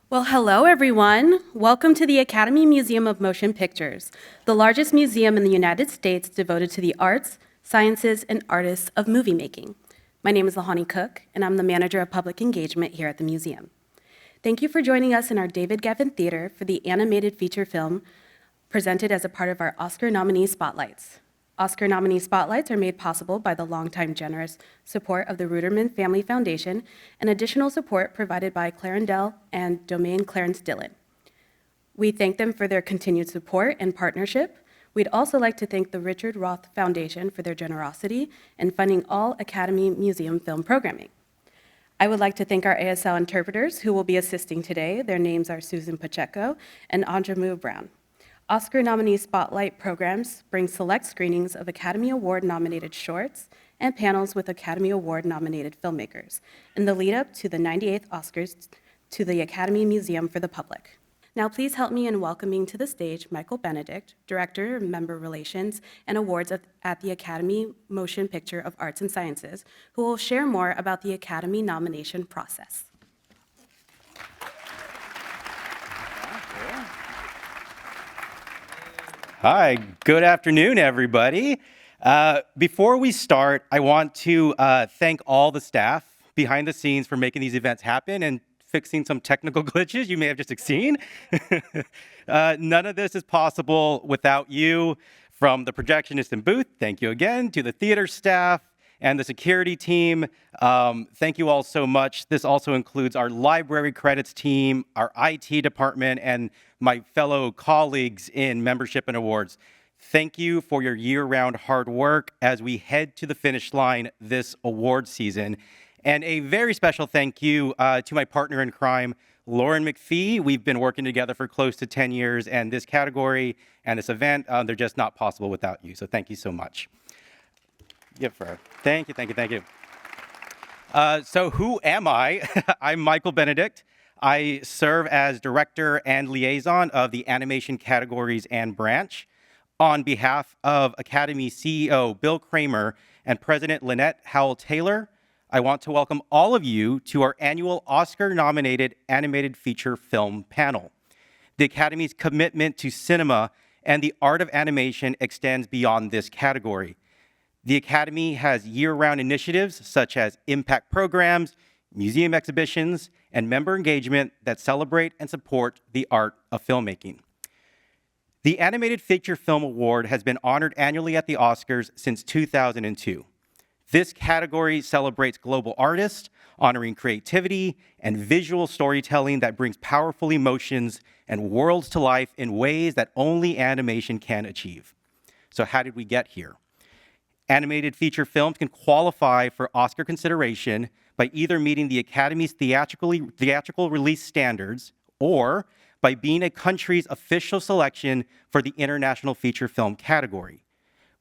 Well, hello, everyone. Welcome to the Academy Museum of Motion Pictures, the largest museum in the United States devoted to the arts, sciences, and artists of movie making. My name is Lahani Cook, and I'm the manager of public engagement here at the museum. Thank you for joining us in our David Geffen Theater for the animated feature film presented as a part of our Oscar nominee spotlights. Oscar nominee spotlights are made possible by the longtime generous support of the Ruderman Family Foundation and additional support provided by Clarendell and Domaine Clarence Dillon. We thank them for their continued support and partnership. We'd also like to thank the Richard Roth Foundation for their generosity in funding all Academy Museum film programming. I would like to thank our ASL interpreters who will be assisting today. Their names are Susan Pacheco and Anjamu Brown. Oscar nominee spotlight programs bring select screenings of Academy Award-nominated shorts and panels with Academy Award-nominated filmmakers in the lead-up to the 98th Oscars to the Academy Museum for the public. Now please help me in welcoming to the stage Michael Benedict, Director of Member Relations and Awards at the Academy Motion Picture of Arts and Sciences, who will share more about the Academy nomination process. Hi, good afternoon, everybody. Before we start, I want to thank all the staff behind the scenes for making these events happen and fixing some technical glitches you may have just seen. None of this is possible without you. From the projectionist and booth, thank you again, to the theater staff and the security team. Thank you all so much. This also includes our library credits team, our IT department, and my fellow colleagues in membership and awards. Thank you for your year-round hard work as we head to the finish line this award season. And a very special thank you to my partner in crime, Lauren McPhee. We've been working together for close to 10 years, and this category and this event, they're just not possible without you. So thank you so much. Thank you. So who am I? I'm Michael Benedict. I serve as director and liaison of the animation categories and branch. On behalf of Academy CEO Bill Kramer and President Lynette Howell-Taylor, I want to welcome all of you to our annual Oscar-nominated animated feature film panel. The Academy's commitment to cinema and the art of animation extends beyond this category. The Academy has year-round initiatives such as impact programs, museum exhibitions, and member engagement that celebrate and support the art of filmmaking. The Animated Feature Film Award has been honored annually at the Oscars since 2002. This category celebrates global artists, honoring creativity and visual storytelling that brings powerful emotions and worlds to life in ways that only animation can achieve. So how did we get here? Animated feature films can qualify for Oscar consideration by either meeting the Academy's theatrical release standards or by being a country's official selection for the International Feature Film category.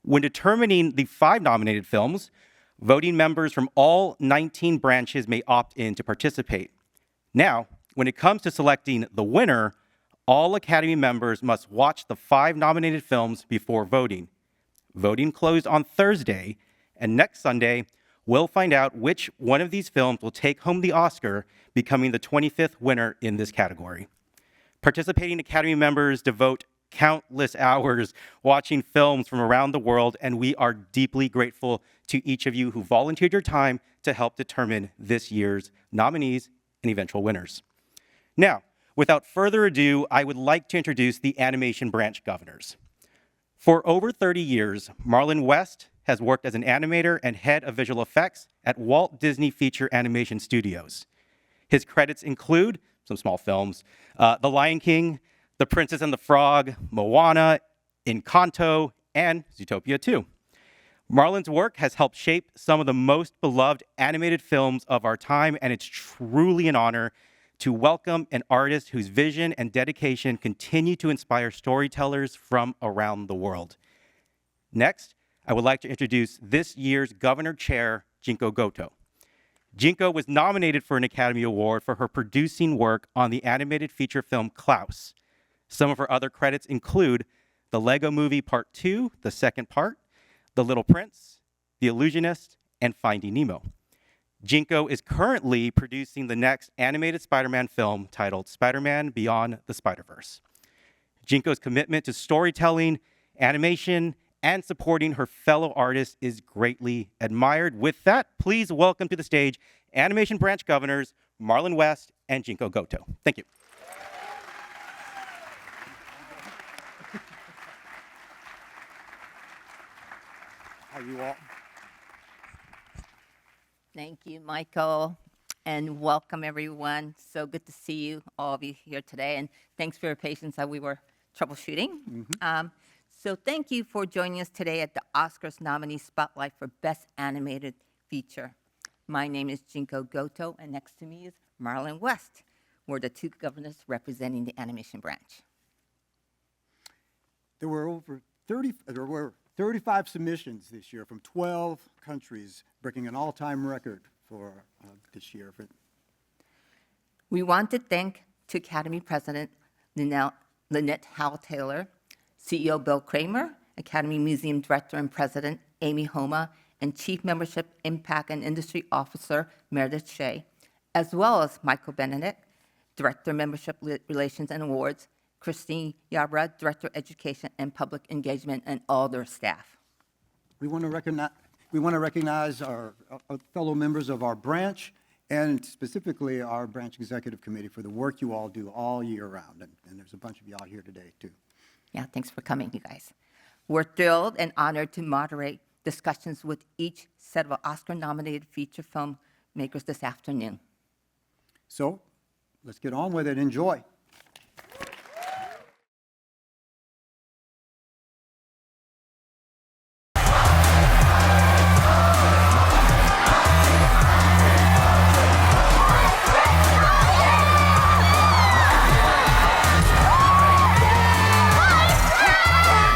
When determining the 5 nominated films, voting members from all 19 branches may opt in to participate. Now, when it comes to selecting the winner, all Academy members must watch the 5 nominated films before voting. Voting closed on Thursday, and next Sunday, we'll find out which one of these films will take home the Oscar, becoming the 25th winner in this category. Participating Academy members devote countless hours watching films from around the world, and we are deeply grateful to each of you who volunteered your time to help determine this year's nominees and eventual winners. Now, without further ado, I would like to introduce the animation branch governors. For over 30 years, Marlon West has worked as an animator and head of visual effects at Walt Disney Feature Animation Studios. His credits include some small films, The Lion King, The Princess and the Frog, Moana, Encanto, and Zootopia 2. Marlon's work has helped shape some of the most beloved animated films of our time, and it's truly an honor to welcome an artist whose vision and dedication continue to inspire storytellers from around the world. Next, I would like to introduce this year's Governor Chair, Jinko Goto. Jinko was nominated for an Academy Award for her producing work on the animated feature film Klaus. Some of her other credits include the Lego Movie Part 2, the second part, The Little Prince, The Illusionist, and Finding Nemo. Jinko is currently producing the next animated Spider-Man film titled Spider-Man Beyond the Spider-Verse. Jinko's commitment to storytelling, animation, and supporting her fellow artists is greatly admired. With that, please welcome to the stage Animation Branch Governors Marlon West and Jinko Goto. Thank you. How are you all? Thank you, Michael, and welcome everyone. So good to see you, all of you here today, and thanks for your patience that we were troubleshooting. So thank you for joining us today at the Oscars nominee spotlight for Best Animated Feature. My name is Jinko Goto, and next to me is Marlon West. We're the two governors representing the animation branch. There were 35 submissions this year from 12 countries, breaking an all-time record for this year. We want to thank to Academy President Lynette Howell-Taylor, CEO Bill Kramer, Academy Museum Director and President Amy Homa, and Chief Membership Impact and Industry Officer Meredith Shea, as well as Michael Benedict, Director Membership Relations and Awards, Christine Yabra, Director Education and Public Engagement, and all their staff. We want to recognize our fellow members of our branch, and specifically our branch executive committee for the work you all do all year round. And there's a bunch of y'all here today, too. Yeah, thanks for coming, you guys. We're thrilled and honored to moderate discussions with each set of Oscar-nominated feature film makers this afternoon. So let's get on with it. Enjoy.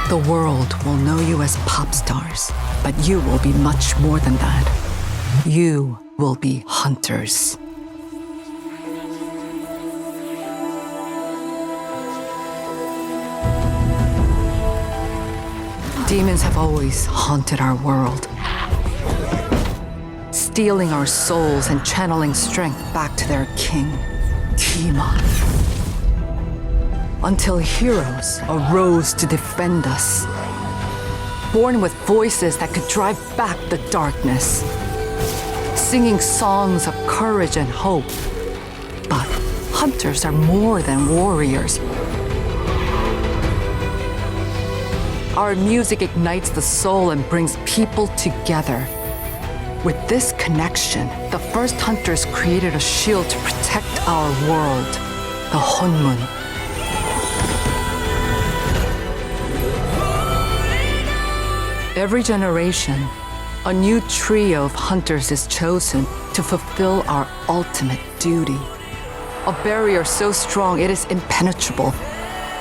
The world will know you as pop stars, but you will be much more than that. You will be hunters. Demons have always haunted our world, stealing our souls and channeling strength back to their king, Kima. Until heroes arose to defend us, born with voices that could drive back the darkness, singing songs of courage and hope. But hunters are more than warriors. Our music ignites the soul and brings people together. With this connection, the first hunters created a shield to protect our world, the Honmun. Every generation, a new trio of hunters is chosen to fulfill our ultimate duty. A barrier so strong it is impenetrable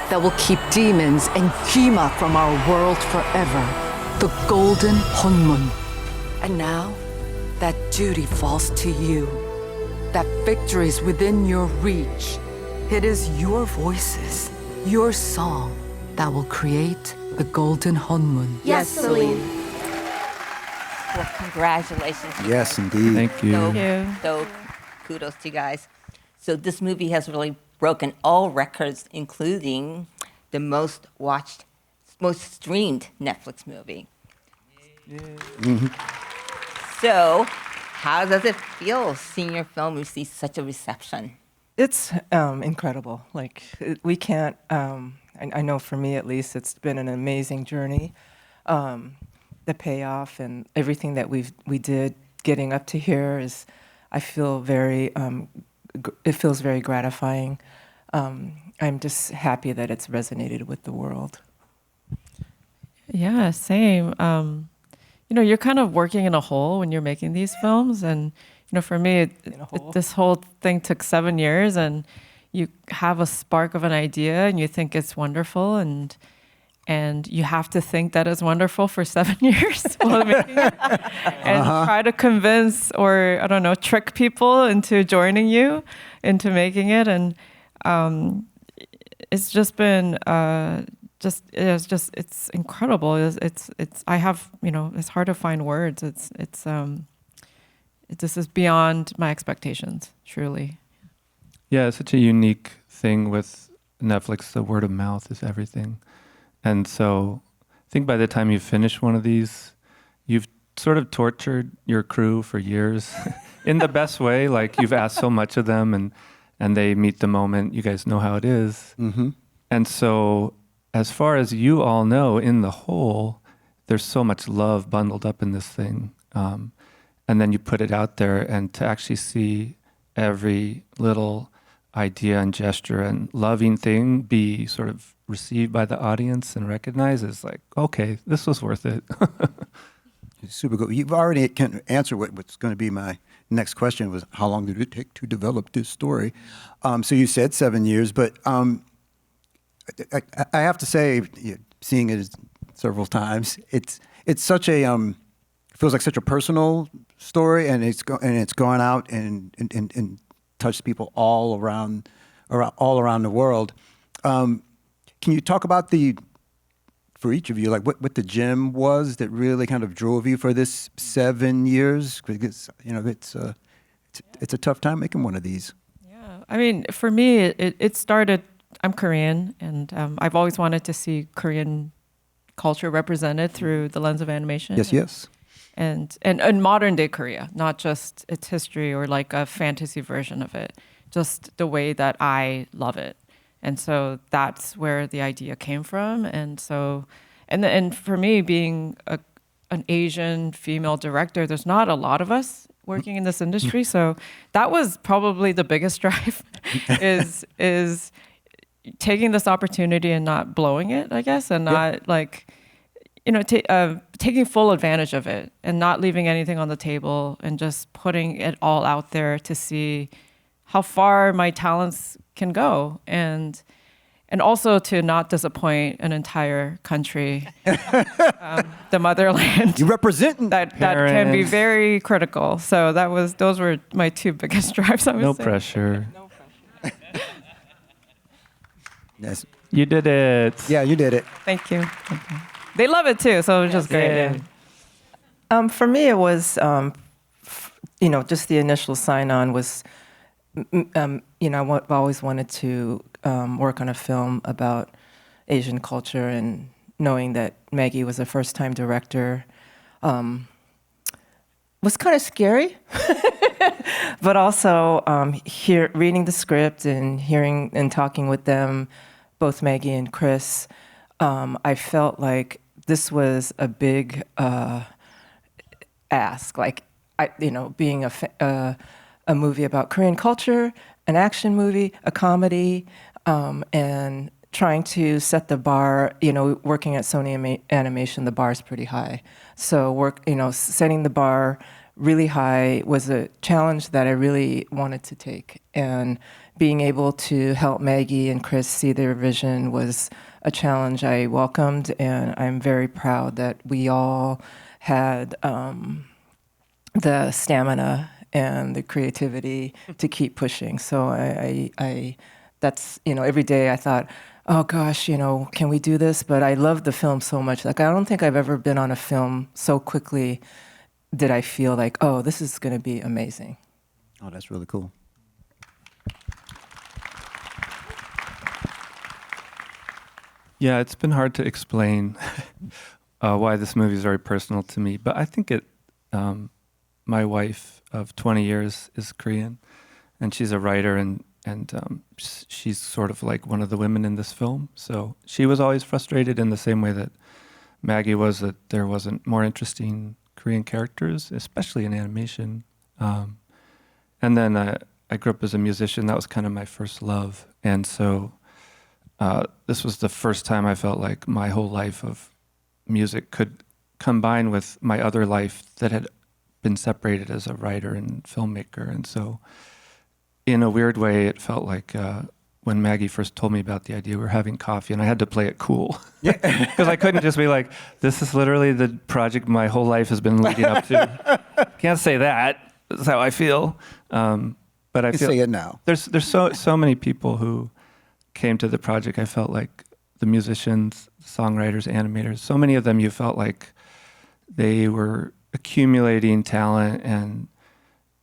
that will keep demons and Kima from our world forever. The Golden Honmun. And now, that duty falls to you. That victory is within your reach. It is your voices, your song, that will create the Golden Honmun. Yes, Celine. Well, congratulations. you Yes, guys. indeed. Thank you. So kudos to you guys. So this movie has really broken all records, including the most watched, most streamed Netflix movie. So how does it feel seeing your film receive such a reception? It's incredible. Like, we can't, I know for me at least, it's been an amazing journey. The payoff and everything that we did getting up to here is, I feel very, it feels very gratifying. I'm just happy that it's resonated with the world. Yeah, same. You're kind of working in a hole when you're making these films. And, for me, this whole thing took 7 years, and you have a spark of an idea and you think it's wonderful, and you have to think that it's wonderful for 7 years while making it, and try to convince or, I don't know, trick people into joining you, into making it. And it's just been it's incredible. It's I have, it's hard to find words. this is beyond my expectations, truly. Yeah, it's such a unique thing with Netflix. The word of mouth is everything. And so I think by the time you finish one of these, you've sort of tortured your crew for years in the best way. Like you've asked so much of them and they meet the moment. You guys know how it is. Mm-hmm. And so as far as you all know, in the whole, there's so much love bundled up in this thing. And then you put it out there, and to actually see every little idea and gesture and loving thing be sort of received by the audience and recognized is like, okay, this was worth it. It's super good. You've already can answer what's going to be my next question was, how long did it take to develop this story? So you said 7 years, but I have to say, seeing it several times, it's such a feels like such a personal story, and it's gone out and touched people all around the world. Can you talk about for each of you, like what the gem was that really kind of drove you for this 7 years? Because it's a tough time making one of these. Yeah, I mean, for me, it started. I'm Korean, and I've always wanted to see Korean culture represented through the lens of animation. Yes. And modern day Korea, not just its history or like a fantasy version of it, just the way that I love it. And so that's where the idea came from. And so, and for me, being an Asian female director, there's not a lot of us working in this industry. So that was probably the biggest drive is taking this opportunity and not blowing it, I guess, and not like, taking full advantage of it and not leaving anything on the table and just putting it all out there to see how far my talents can go, and also to not disappoint an entire country, the motherland. You representing that can be very critical. So those were my two biggest drives. I would No say. pressure. No pressure. Yes. You did it. Yeah, you did it. Thank you. They love it too, so it was just great. Yeah. For me, it was, just the initial sign-on was, I've always wanted to work on a film about Asian culture, and knowing that Maggie was a first-time director was kind of scary. But also reading the script and hearing and talking with them, both Maggie and Chris, I felt like this was a big ask. Like, being a movie about Korean culture, an action movie, a comedy, and trying to set the bar. Working at Sony Animation, the bar is pretty high. So setting the bar really high was a challenge that I really wanted to take, and being able to help Maggie and Chris see their vision was a challenge I welcomed, and I'm very proud that we all had the stamina and the creativity to keep pushing. So that's, every day I thought, oh gosh, can we do this? But I love the film so much. Like, I don't think I've ever been on a film so quickly did I feel like, oh, this is going to be amazing. Oh, that's really cool. Yeah, it's been hard to explain why this movie is very personal to me. But I think my wife of 20 years is Korean, and she's a writer, and she's sort of like one of the women in this film. So she was always frustrated in the same way that Maggie was, that there wasn't more interesting Korean characters, especially in animation. And then I grew up as a musician. That was kind of my first love. And so this was the first time I felt like my whole life of music could combine with my other life that had been separated as a writer and filmmaker. And so in a weird way, it felt like when Maggie first told me about the idea, we were having coffee, and I had to play it cool. Because I couldn't just be like, this is literally the project my whole life has been leading up to. Can't say that. That's how I feel. But I feel say it now. There's so many people who came to the project. I felt like the musicians, songwriters, animators, so many of them, you felt like they were accumulating talent and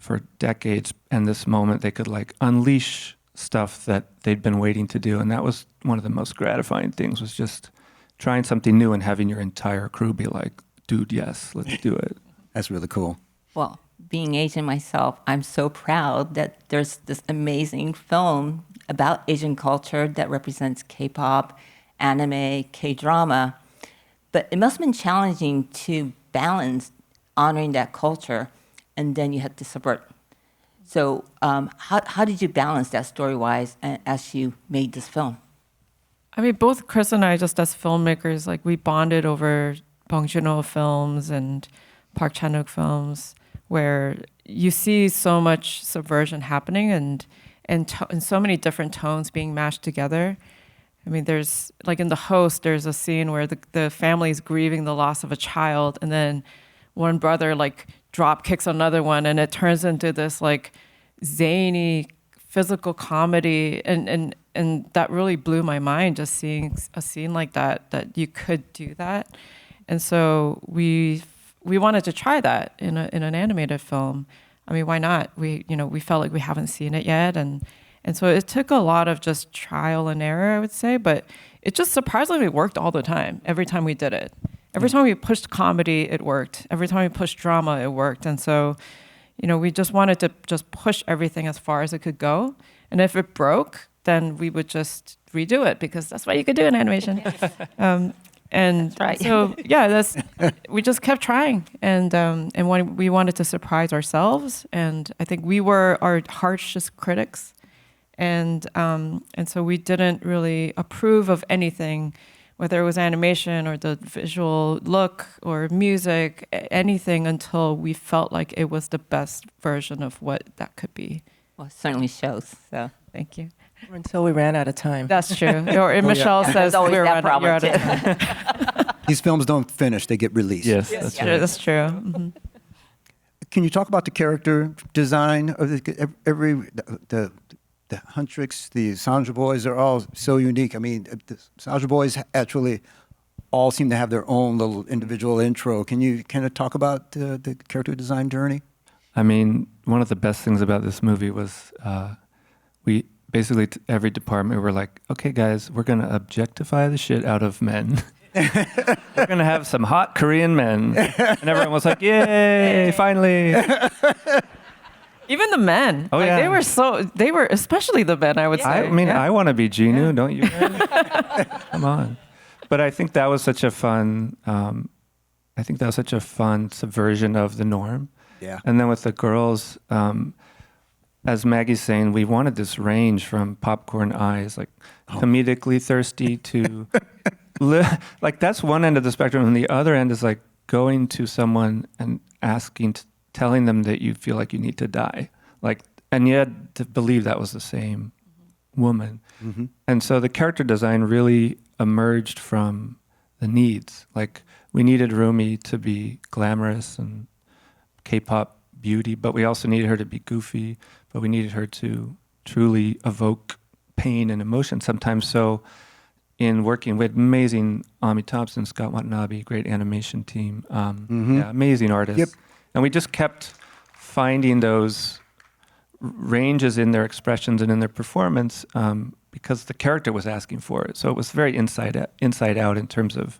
for decades, and this moment they could like unleash stuff that they'd been waiting to do. And that was one of the most gratifying things, was just trying something new and having your entire crew be like, dude, yes, let's do it. That's really cool. Well, being Asian myself, I'm so proud that there's this amazing film about Asian culture that represents K-pop, anime, K-drama. But it must have been challenging to balance honoring that culture, and then you had to subvert. So how did you balance that story-wise as you made this film? I mean, both Chris and I, just as filmmakers, like we bonded over Bong Joon-ho films and Park Chan-wook films, where you see so much subversion happening and so many different tones being mashed together. I mean, there's, like in The Host, there's a scene where the family is grieving the loss of a child, and then one brother like drop kicks another one, and it turns into this like zany physical comedy, and that really blew my mind, just seeing a scene like that you could do that. And so we wanted to try that in an animated film. I mean, why not? We felt like we haven't seen it yet, and so it took a lot of just trial and error, I would say, but it just surprisingly worked all the time, every time we did it. Every time we pushed comedy, it worked. Every time we pushed drama, it worked. And so, we just wanted to just push everything as far as it could go. And if it broke, then we would just redo it, because that's what you could do in animation. And That's right. so, yeah, we just kept trying. And when we wanted to surprise ourselves. And I think we were our harshest critics. And so we didn't really approve of anything, whether it was animation or the visual look or music, anything, until we felt like it was the best version of what that could be. Well, it certainly shows. So Thank you. Until we ran out of time. That's true. Or Michelle says There's always we're that you're out of problem, time. These films don't finish, they get released. Yes, that's True, right. that's true. Mhm. Can you talk about the character design of the Huntrix, the Sandra Boys are all so unique. I mean, the Sandra Boys actually all seem to have their own little individual intro. Can you kind of talk about the character design journey? I mean, one of the best things about this movie was we basically, every department, we were like, okay, guys, we're going to objectify the shit out of men. We're going to have some hot Korean men. And everyone was like, yay, finally. Even the men. Oh, like, yeah. They were, especially the men, I would say. I mean, Yeah. I want to be Jinu, don't you guys? Come on. But I think that was such a fun, subversion of the norm. Yeah. And then with the girls, as Maggie's saying, we wanted this range from popcorn eyes, like comedically thirsty to, like that's one end of the spectrum. And the other end is like going to someone and telling them that you feel like you need to die. Like, and you had to believe that was the same woman. Mm-hmm. And so the character design really emerged from the needs. Like we needed Rumi to be glamorous and K-pop beauty, but we also needed her to be goofy, but we needed her to truly evoke pain and emotion sometimes. So in working with amazing Ami Thompson, Scott Watanabe, great animation team, yeah, amazing artists. Yep. And we just kept finding those ranges in their expressions and in their performance because the character was asking for it. So it was very inside out in terms of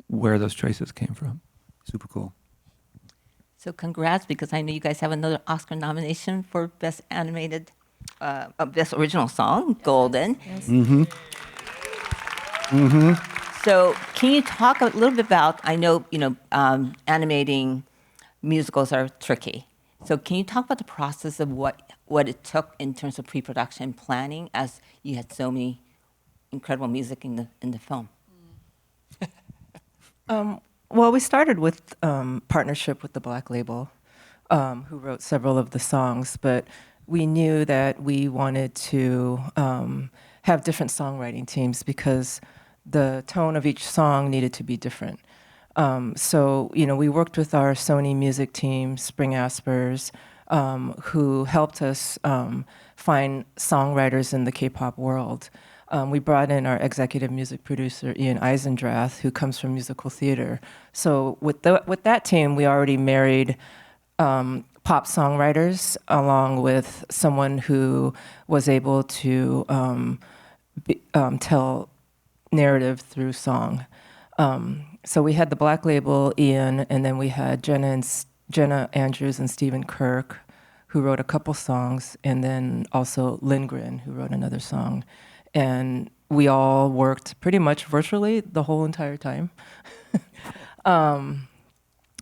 where those choices came from. Super cool. So congrats, because I know you guys have another Oscar nomination for Best Animated, Best Original Song, Golden. Yes. Mm-hmm. Mm-hmm. So can you talk a little bit about, I know, animating musicals are tricky. So can you talk about the process of what it took in terms of pre-production planning, as you had so many incredible music in the film? Well, we started with partnership with the Black Label, who wrote several of the songs, but we knew that we wanted to have different songwriting teams because the tone of each song needed to be different. So, we worked with our Sony music team, Spring Aspers, who helped us find songwriters in the K-pop world. We brought in our executive music producer, Ian Eisendrath, who comes from musical theater. So with that team, we already married pop songwriters, along with someone who was able to tell narrative through song. So we had the Black Label, Ian, and then we had Jenna Andrews and Stephen Kirk, who wrote a couple songs, and then also Lindgren, who wrote another song. And we all worked pretty much virtually the whole entire time.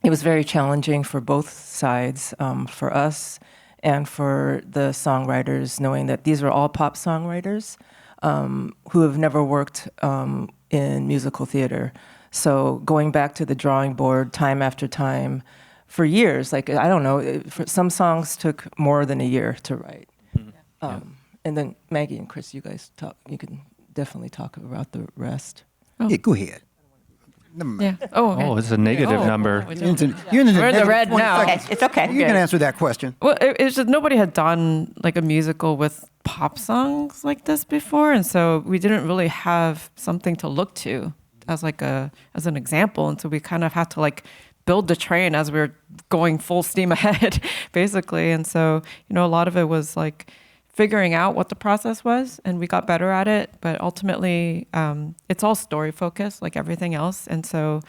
It was very challenging for both sides, for us and for the songwriters, knowing that these are all pop songwriters who have never worked in musical theater. So going back to the drawing board time after time for years, like, I don't know, some songs took more than a year to write. And then Maggie and Chris, you guys talk, you can definitely talk about the rest. Yeah, go ahead. Never mind. Yeah. Oh, okay. Oh, it's a negative number. You're in the We're in the negative red 20 now. seconds. It's okay. You can answer that question. Well, it's just nobody had done like a musical with pop songs like this before, and so we didn't really have something to look to as an example, and so we kind of had to like build the train as we were going full steam ahead, basically. And so, a lot of it was like figuring out what the process was, and we got better at it. But ultimately, it's all story focused, like everything else. And so,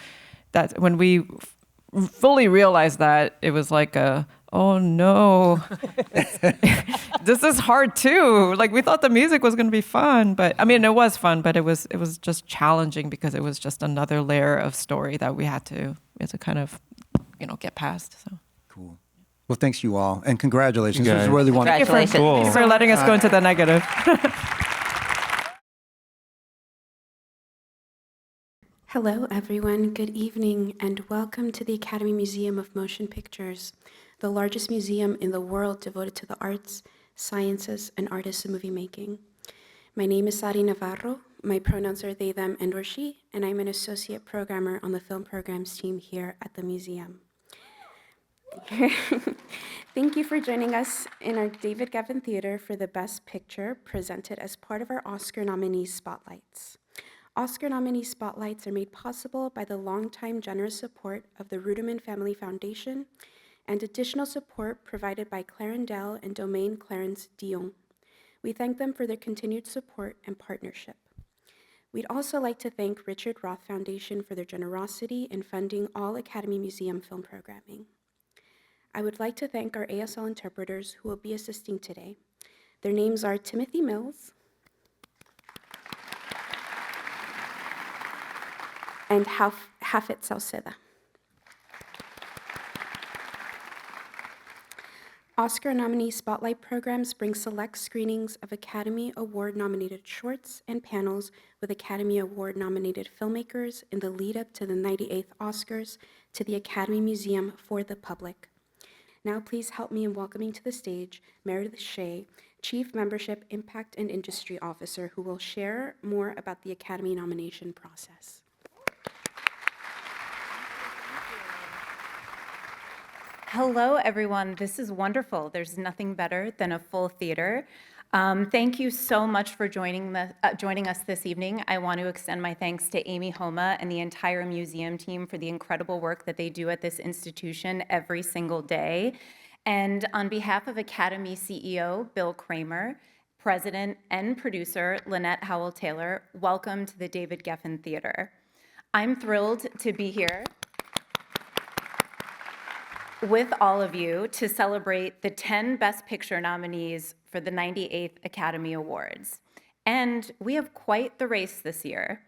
that when we fully realized that, it was like oh no, this is hard too. Like, we thought the music was going to be fun, but I mean, it was fun, but it was just challenging because it was just another layer of story that we had to kind of, get past. So. Cool. Well, thanks you all, and congratulations. You This is guys. really wonderful. Congratulations. Cool. Thanks for letting us go into the negative. Hello, everyone. Good evening, and welcome to the Academy Museum of Motion Pictures, the largest museum in the world devoted to the arts, sciences, and artists of movie making. My name is Sari Navarro. My pronouns are they, them, and or she, and I'm an associate programmer on the film programs team here at the museum. Thank you for joining us in our David Geffen Theater for the Best Picture, presented as part of our Oscar nominee spotlights. Oscar nominee spotlights are made possible by the longtime generous support of the Ruderman Family Foundation and additional support provided by Clarendelle and Domaine Clarence Dion. We thank them for their continued support and partnership. We'd also like to thank Richard Roth Foundation for their generosity in funding all Academy Museum film programming. I would like to thank our ASL interpreters who will be assisting today. Their names are Timothy Mills and Hafet Sauceda. Oscar nominee spotlight programs bring select screenings of Academy Award-nominated shorts and panels with Academy Award-nominated filmmakers in the lead-up to the 98th Oscars to the Academy Museum for the public. Now please help me in welcoming to the stage Meredith Shea, Chief Membership Impact and Industry Officer, who will share more about the Academy nomination process. Hello, everyone. This is wonderful. There's nothing better than a full theater. Thank you so much for joining us this evening. I want to extend my thanks to Amy Homa and the entire museum team for the incredible work that they do at this institution every single day. And on behalf of Academy CEO Bill Kramer, President and producer Lynette Howell-Taylor, welcome to the David Geffen Theater. I'm thrilled to be here with all of you to celebrate the 10 Best Picture nominees for the 98th Academy Awards. And we have quite the race this year.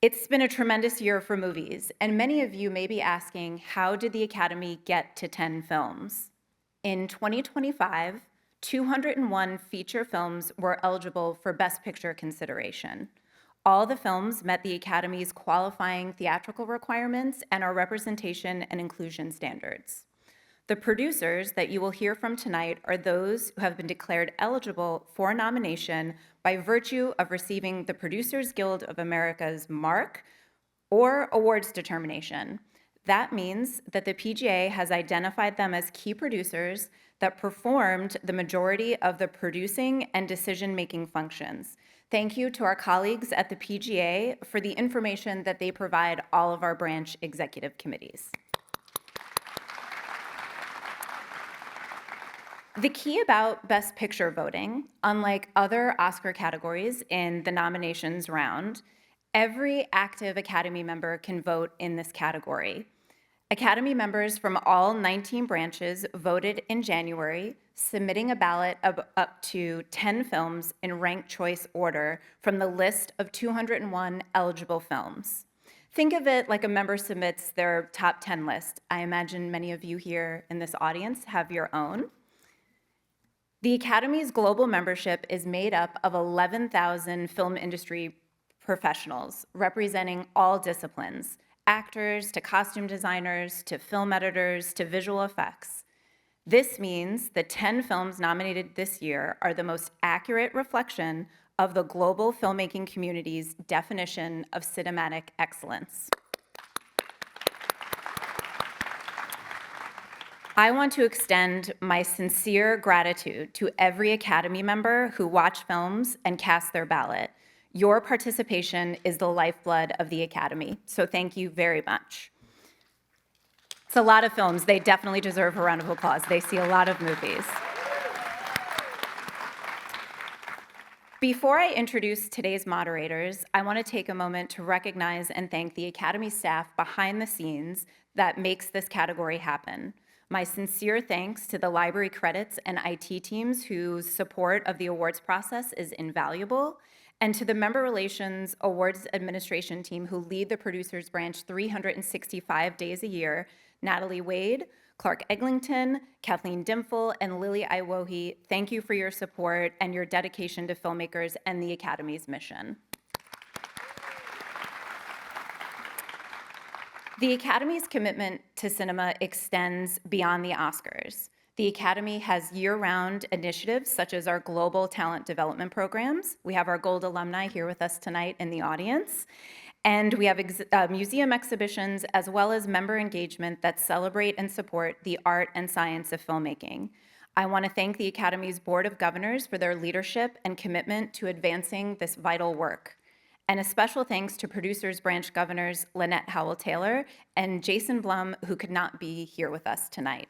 It's been a tremendous year for movies, and many of you may be asking, how did the Academy get to 10 films? In 2025, 201 feature films were eligible for Best Picture consideration. All the films met the Academy's qualifying theatrical requirements and our representation and inclusion standards. The producers that you will hear from tonight are those who have been declared eligible for nomination by virtue of receiving the Producers Guild of America's mark or awards determination. That means that the PGA has identified them as key producers that performed the majority of the producing and decision-making functions. Thank you to our colleagues at the PGA for the information that they provide all of our branch executive committees. The key about Best Picture voting, unlike other Oscar categories in the nominations round, every active Academy member can vote in this category. Academy members from all 19 branches voted in January, submitting a ballot of up to 10 films in ranked choice order from the list of 201 eligible films. Think of it like a member submits their top 10 list. I imagine many of you here in this audience have your own. The Academy's global membership is made up of 11,000 film industry professionals representing all disciplines, actors to costume designers to film editors to visual effects. This means the 10 films nominated this year are the most accurate reflection of the global filmmaking community's definition of cinematic excellence. I want to extend my sincere gratitude to every Academy member who watched films and cast their ballot. Your participation is the lifeblood of the Academy, so thank you very much. It's a lot of films. They definitely deserve a round of applause. They see a lot of movies. Before I introduce today's moderators, I want to take a moment to recognize and thank the Academy staff behind the scenes that makes this category happen. My sincere thanks to the library credits and IT teams whose support of the awards process is invaluable, and to the Member Relations Awards Administration team who lead the producers branch 365 days a year, Natalie Wade, Clark Eglinton, Kathleen Dimple, and Lily Iwohi. Thank you for your support and your dedication to filmmakers and the Academy's mission. The Academy's commitment to cinema extends beyond the Oscars. The Academy has year-round initiatives such as our global talent development programs. We have our Gold alumni here with us tonight in the audience. And we have museum exhibitions as well as member engagement that celebrate and support the art and science of filmmaking. I want to thank the Academy's Board of Governors for their leadership and commitment to advancing this vital work. And a special thanks to Producers Branch Governors Lynette Howell-Taylor and Jason Blum, who could not be here with us tonight.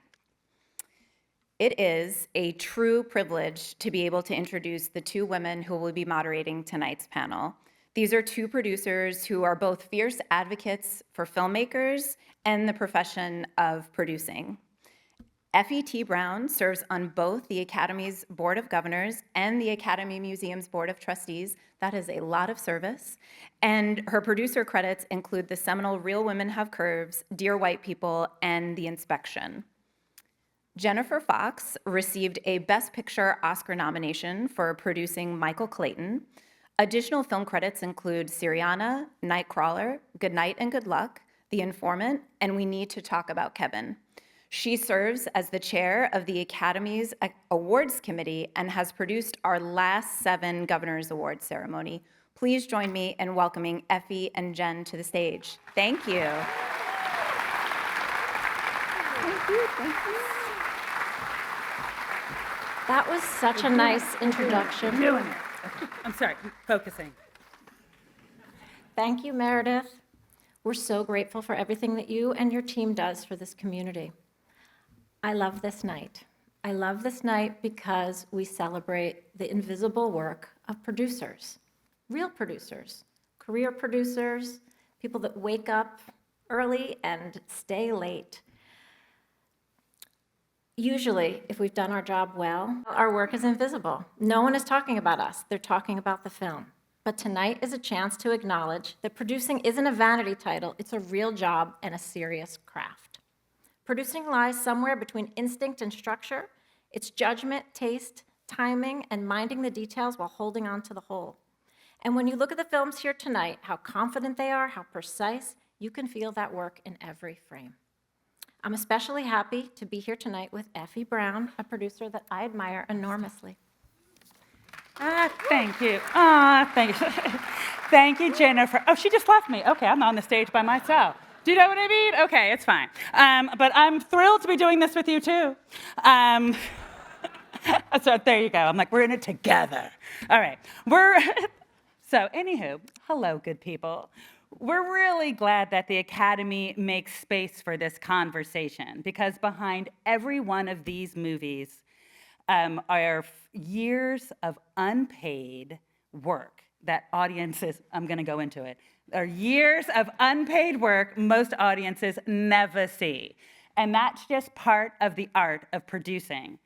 It is a true privilege to be able to introduce the two women who will be moderating tonight's panel. These are two producers who are both fierce advocates for filmmakers and the profession of producing. F.E.T. Brown serves on both the Academy's Board of Governors and the Academy Museum's Board of Trustees. That is a lot of service. And her producer credits include the seminal Real Women Have Curves, Dear White People, and The Inspection. Jennifer Fox received a Best Picture Oscar nomination for producing Michael Clayton. Additional film credits include Syriana, Nightcrawler, Good Night and Good Luck, The Informant, and We Need to Talk About Kevin. She serves as the chair of the Academy's Awards Committee and has produced our last 7 Governor's Awards ceremony. Please join me in welcoming Effie and Jen to the stage. Thank you. Thank you. Thank you. That was such a nice introduction. Doing it. Okay. I'm sorry, focusing. Thank you, Meredith. We're so grateful for everything that you and your team does for this community. I love this night. I love this night because we celebrate the invisible work of producers, real producers, career producers, people that wake up early and stay late. Usually, if we've done our job well, our work is invisible. No one is talking about us. They're talking about the film. But tonight is a chance to acknowledge that producing isn't a vanity title. It's a real job and a serious craft. Producing lies somewhere between instinct and structure. It's judgment, taste, timing, and minding the details while holding on to the whole. And when you look at the films here tonight, how confident they are, how precise, you can feel that work in every frame. I'm especially happy to be here tonight with Effie Brown, a producer that I admire enormously. Thank you. Thank you. Thank you, Jennifer. Oh, she just left me. Okay, I'm on the stage by myself. Do you know what I mean? Okay, it's fine. But I'm thrilled to be doing this with you, too. So there you go. I'm like, we're in it together. All right. So anywho, hello, good people. We're really glad that the Academy makes space for this conversation because behind every one of these movies, are years of unpaid work that audiences, I'm going to go into it, are years of unpaid work most audiences never see. And that's just part of the art of producing.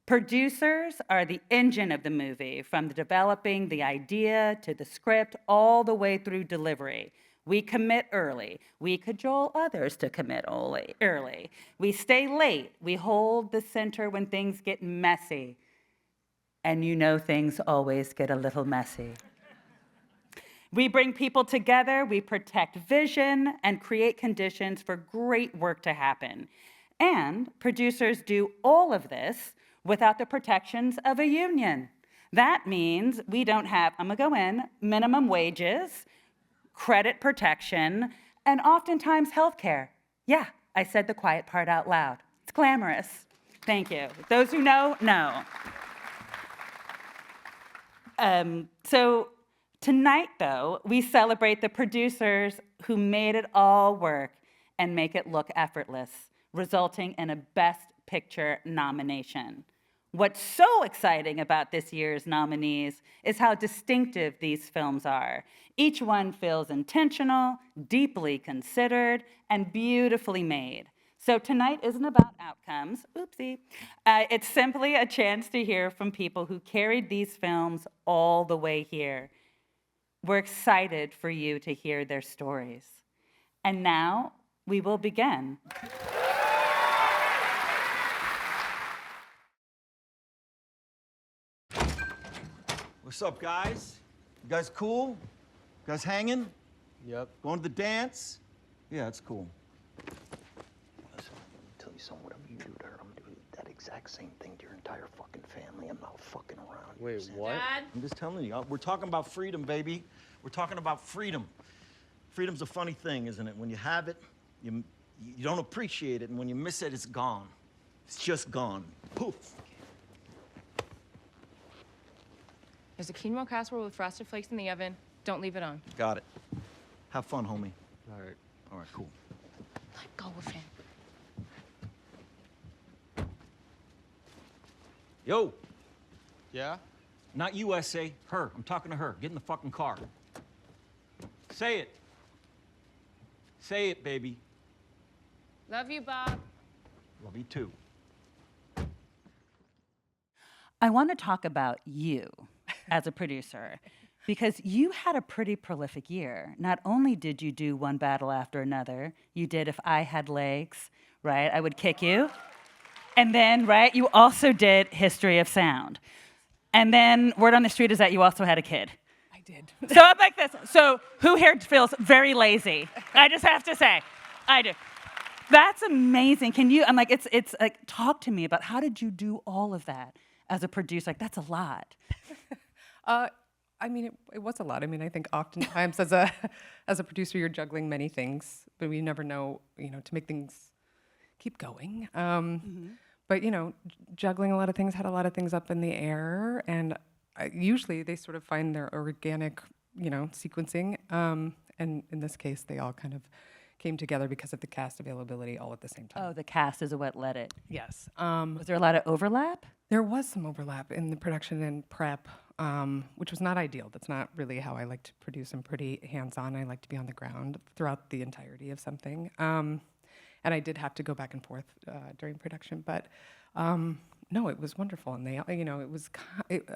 Producers are the engine of the movie, from developing the idea to the script, all the way through delivery. We commit early. We cajole others to commit early. We stay late. We hold the center when things get messy. And you know things always get a little messy. We bring people together, we protect vision, and create conditions for great work to happen. And producers do all of this without the protections of a union. That means we don't have, I'm gonna go in, minimum wages, credit protection, and oftentimes healthcare. Yeah, I said the quiet part out loud. It's glamorous. Thank you. Those who know, know. So tonight, though, we celebrate the producers who made it all work and make it look effortless, resulting in a Best Picture nomination. What's so exciting about this year's nominees is how distinctive these films are. Each one feels intentional, deeply considered, and beautifully made. So tonight isn't about outcomes, oopsie. It's simply a chance to hear from people who carried these films all the way here. We're excited for you to hear their stories. And now we will begin. What's up, guys? You guys cool? You guys hanging? Yep. Going to the dance? Yeah, it's cool. Listen, tell you something, whatever you do to her, I'm gonna do that exact same thing to your entire fucking family. I'm not fucking around. Wait, what? Dad? I'm just telling you, we're talking about freedom, baby. We're talking about freedom. Freedom's a funny thing, isn't it? When you have it, you don't appreciate it, and when you miss it, it's gone. It's just gone. Poof. There's a quinoa casserole with frosted flakes in the oven. Don't leave it on. Got it. Have fun, homie. All right. All right, cool. Let go of him. Yo, Yeah? not USA, her. I'm talking to her. Get in the fucking car. Say it. Say it, baby. Love you, Bob. Love you too. I want to talk about you as a producer, because you had a pretty prolific year. Not only did you do One Battle After Another, you did If I Had Legs, right? I Would Kick You. And then, right, you also did History of Sound. And then word on the street is that you also had a kid. I did. So I'm like this. So who here feels very lazy? I just have to say, I do. That's amazing. Can you, I'm like, it's like, talk to me about how did you do all of that as a producer? Like, that's a lot. I mean, it was a lot. I mean, I think oftentimes as a producer, you're juggling many things, but we never know, to make things keep going. But juggling a lot of things, had a lot of things up in the air, and usually they sort of find their organic, sequencing. And in this case, they all kind of came together because of the cast availability all at the same time. Oh, the cast is what led it. Yes. Was there a lot of overlap? There was some overlap in the production and prep, which was not ideal. That's not really how I like to produce. I'm pretty hands-on. I like to be on the ground throughout the entirety of something. And I did have to go back and forth during production, but no, it was wonderful. And they,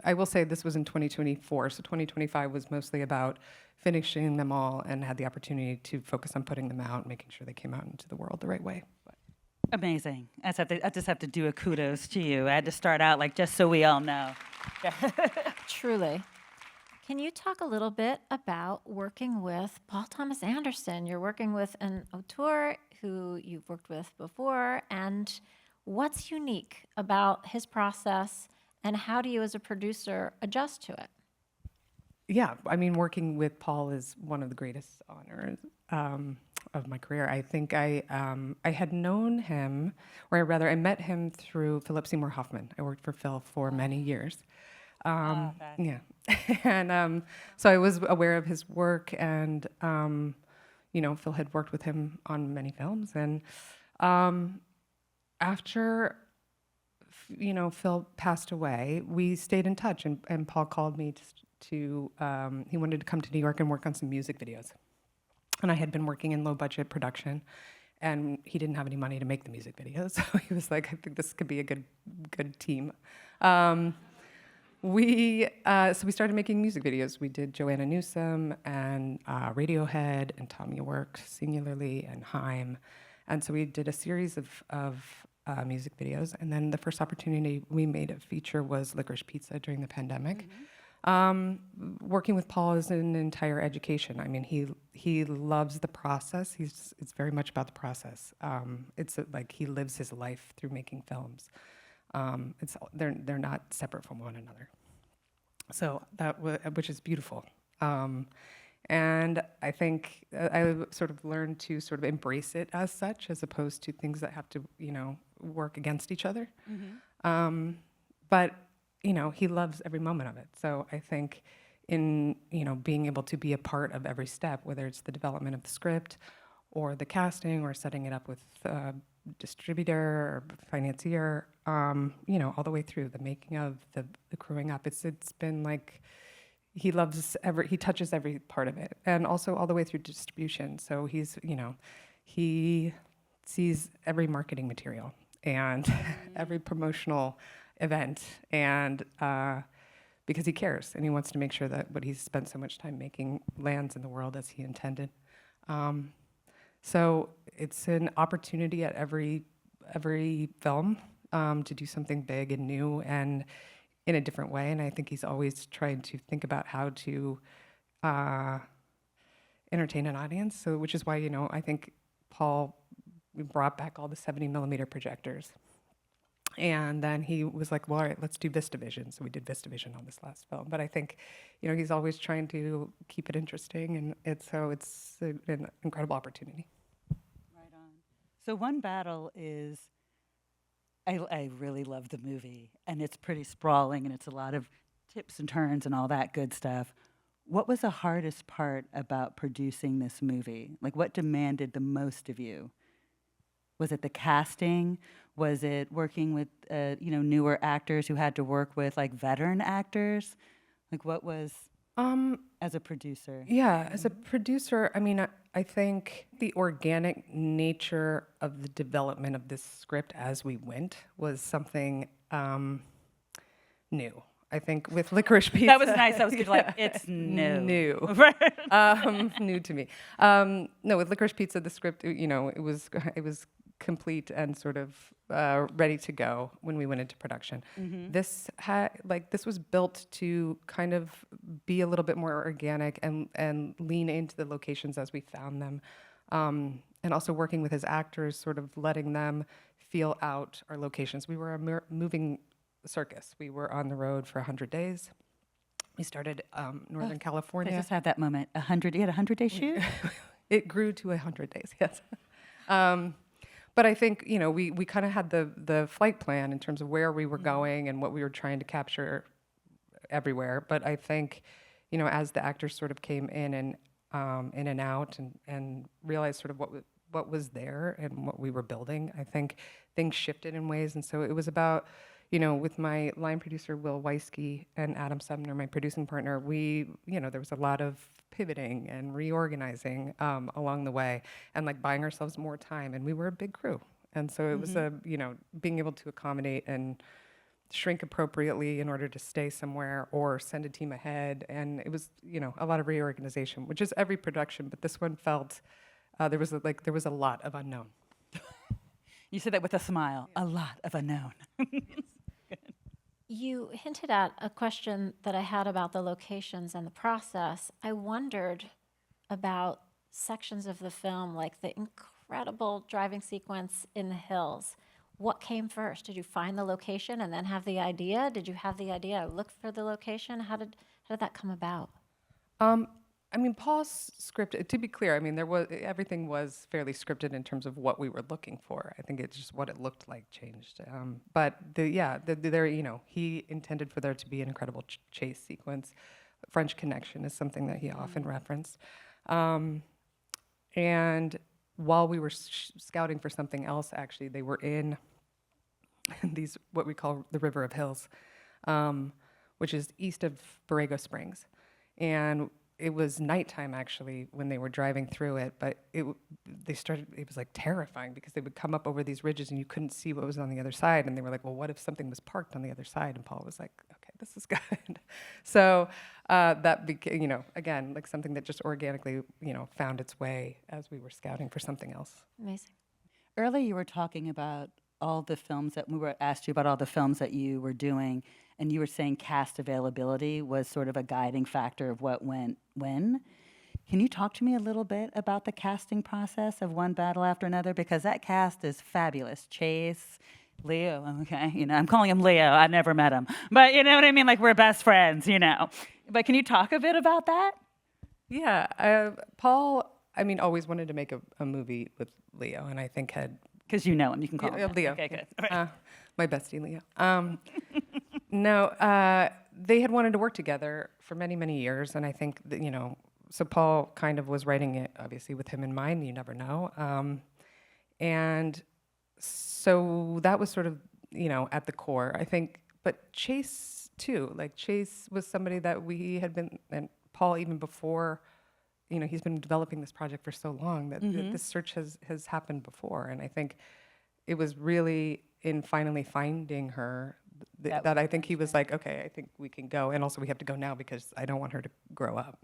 I will say this was in 2024, so 2025 was mostly about finishing them all and had the opportunity to focus on putting them out, making sure they came out into the world the right way. But. Amazing. I just have to do a kudos to you. I had to start out like, just so we all know. Truly. Can you talk a little bit about working with Paul Thomas Anderson? You're working with an auteur who you've worked with before, and what's unique about his process, and how do you as a producer adjust to it? Yeah, I mean, working with Paul is one of the greatest honors of my career. I think I had known him, or rather, I met him through Philip Seymour Hoffman. I worked for Phil for many years. Yeah, and so I was aware of his work, and Phil had worked with him on many films. And after Phil passed away, we stayed in touch, and Paul called me he wanted to come to New York and work on some music videos. And I had been working in low-budget production, and he didn't have any money to make the music videos, so he was like, I think this could be a good team. So we started making music videos. We did Joanna Newsom and Radiohead and Tom York, Singularly, and Haim. And so we did a series of music videos. And then the first opportunity we made a feature was Licorice Pizza during the pandemic. Working with Paul is an entire education. I mean, he loves the process. It's very much about the process. Like he lives his life through making films. They're not separate from one another. So which is beautiful. And I think I sort of learned to sort of embrace it as such, as opposed to things that have to, work against each other. But, he loves every moment of it. So I think in, being able to be a part of every step, whether it's the development of the script or the casting or setting it up with a distributor or financier, all the way through the making of, the crewing up, it's been like, he touches every part of it, and also all the way through distribution. So he sees every marketing material and every promotional event, and because he cares and he wants to make sure that what he's spent so much time making lands in the world as he intended. So it's an opportunity at every film to do something big and new and in a different way. And I think he's always trying to think about how to entertain an audience. So, which is why, I think Paul brought back all the 70mm projectors. And then he was like, well, all right, let's do VistaVision. So we did VistaVision on this last film. But I think, he's always trying to keep it interesting. And it's an incredible opportunity. Right on. So One Battle is, I really love the movie, and it's pretty sprawling, and it's a lot of tips and turns and all that good stuff. What was the hardest part about producing this movie? Like, what demanded the most of you? Was it the casting? Was it working with, newer actors who had to work with, like, veteran actors? Like, what was, as a producer? Yeah, as a producer, I mean, I think the organic nature of the development of this script as we went was something new. I think with Licorice Pizza. That was nice. That was good. Like, it's new. New to me. No, with Licorice Pizza, the script, it was complete and sort of ready to go when we went into production. This was built to kind of be a little bit more organic and lean into the locations as we found them, and also working with his actors, sort of letting them feel out our locations. We were a moving circus. We were on the road for 100 days. We started Northern California. I just had that moment. You had a 100-day shoot? It grew to 100 days, yes. But I think, we kind of had the flight plan in terms of where we were going and what we were trying to capture everywhere. But I think, as the actors sort of came in and out and realized sort of what was there and what we were building, I think things shifted in ways. And so it was about, with my line producer, Will Weisky, and Adam Sumner, my producing partner, there was a lot of pivoting and reorganizing along the way, and like buying ourselves more time. And we were a big crew. And so it was being able to accommodate and shrink appropriately in order to stay somewhere or send a team ahead. And it was, a lot of reorganization, which is every production, but this one felt there was a lot of unknown. You said that with a smile. A lot of unknown. You hinted at a question that I had about the locations and the process. I wondered about sections of the film, like the incredible driving sequence in the hills. What came first? Did you find the location and then have the idea? Did you have the idea, look for the location? How did that come about? I mean, Paul's script, to be clear, I mean, everything was fairly scripted in terms of what we were looking for. I think it's just what it looked like changed. But he intended for there to be an incredible chase sequence. French Connection is something that he often referenced. And while we were scouting for something else, actually, they were in these what we call the River of Hills, which is east of Borrego Springs. And it was nighttime actually when they were driving through it, but it was like terrifying because they would come up over these ridges and you couldn't see what was on the other side. And they were like, well, what if something was parked on the other side? And Paul was like, okay, this is good. So that became, again, like something that just organically, found its way as we were scouting for something else. Amazing. Earlier, you were talking about all the films that we were asked you about all the films that you were doing, and you were saying cast availability was sort of a guiding factor of what went when. Can you talk to me a little bit about the casting process of One Battle After Another? Because that cast is fabulous. Chase, Leo, okay, I'm calling him Leo. I've never met him, but you know what I mean? Like we're best friends, But can you talk a bit about that? Yeah, Paul, always wanted to make a movie with Leo, and I think had... Because you know him, you can call him. Leo. Okay, good. All right. My bestie, Leo. No, they had wanted to work together for many, many years, and I think that, so Paul kind of was writing it, obviously, with him in mind, you never know. And so that was sort of, at the core, I think. But Chase, too. Like, Chase was somebody that we had been, and Paul, even before, he's been developing this project for so long that this search has happened before. And I think it was really in finally finding her that I think he was like, okay, I think we can go. And also we have to go now because I don't want her to grow up.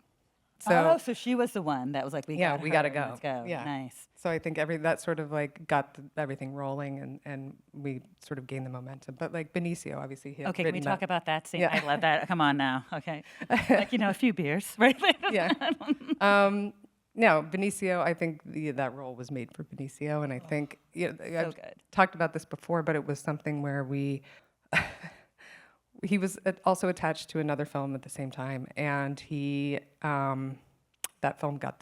So she was the one that was like, we got to go. Let's go. Yeah. Nice. So I think that sort of like got everything rolling and we sort of gained the momentum. But like Benicio, obviously, he had Okay, can we written talk about that scene? Yeah. I love that. Come on now. Okay. Like, a few beers, right? Yeah. No, Benicio, I think that role was made for Benicio. And I think, I've talked about this before, but it was something where he was also attached to another film at the same time, and he that film got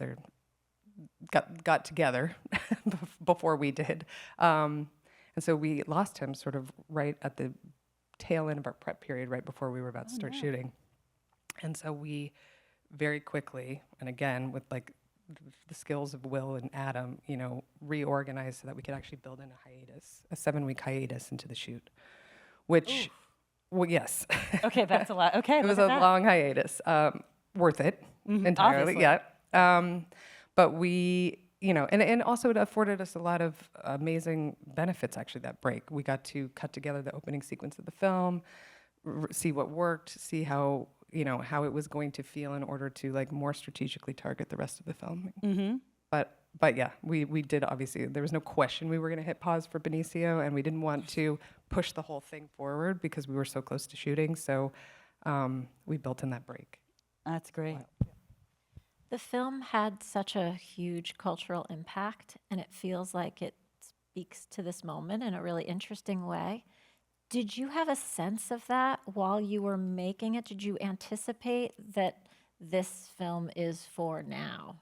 together before we did, and so we lost him sort of right at the tail end of our prep period, right before we were about to start shooting, and so we very quickly, and again with like the skills of Will and Adam, reorganized so that we could actually build in a 7-week hiatus into the shoot, which. Ooh. Well, yes. Okay, that's a lot. Okay, it was a long hiatus. Worth it entirely. Obviously. Yeah. But we, and also it afforded us a lot of amazing benefits. Actually, that break, we got to cut together the opening sequence of the film, see what worked, see how how it was going to feel in order to like more strategically target the rest of the film. Mm-hmm. But yeah, we did, obviously, there was no question we were going to hit pause for Benicio, and we didn't want to push the whole thing forward because we were so close to shooting, so we built in that break. That's great. The film had such a huge cultural impact, and it feels like it speaks to this moment in a really interesting way. Did you have a sense of that while you were making it? Did you anticipate that this film is for now?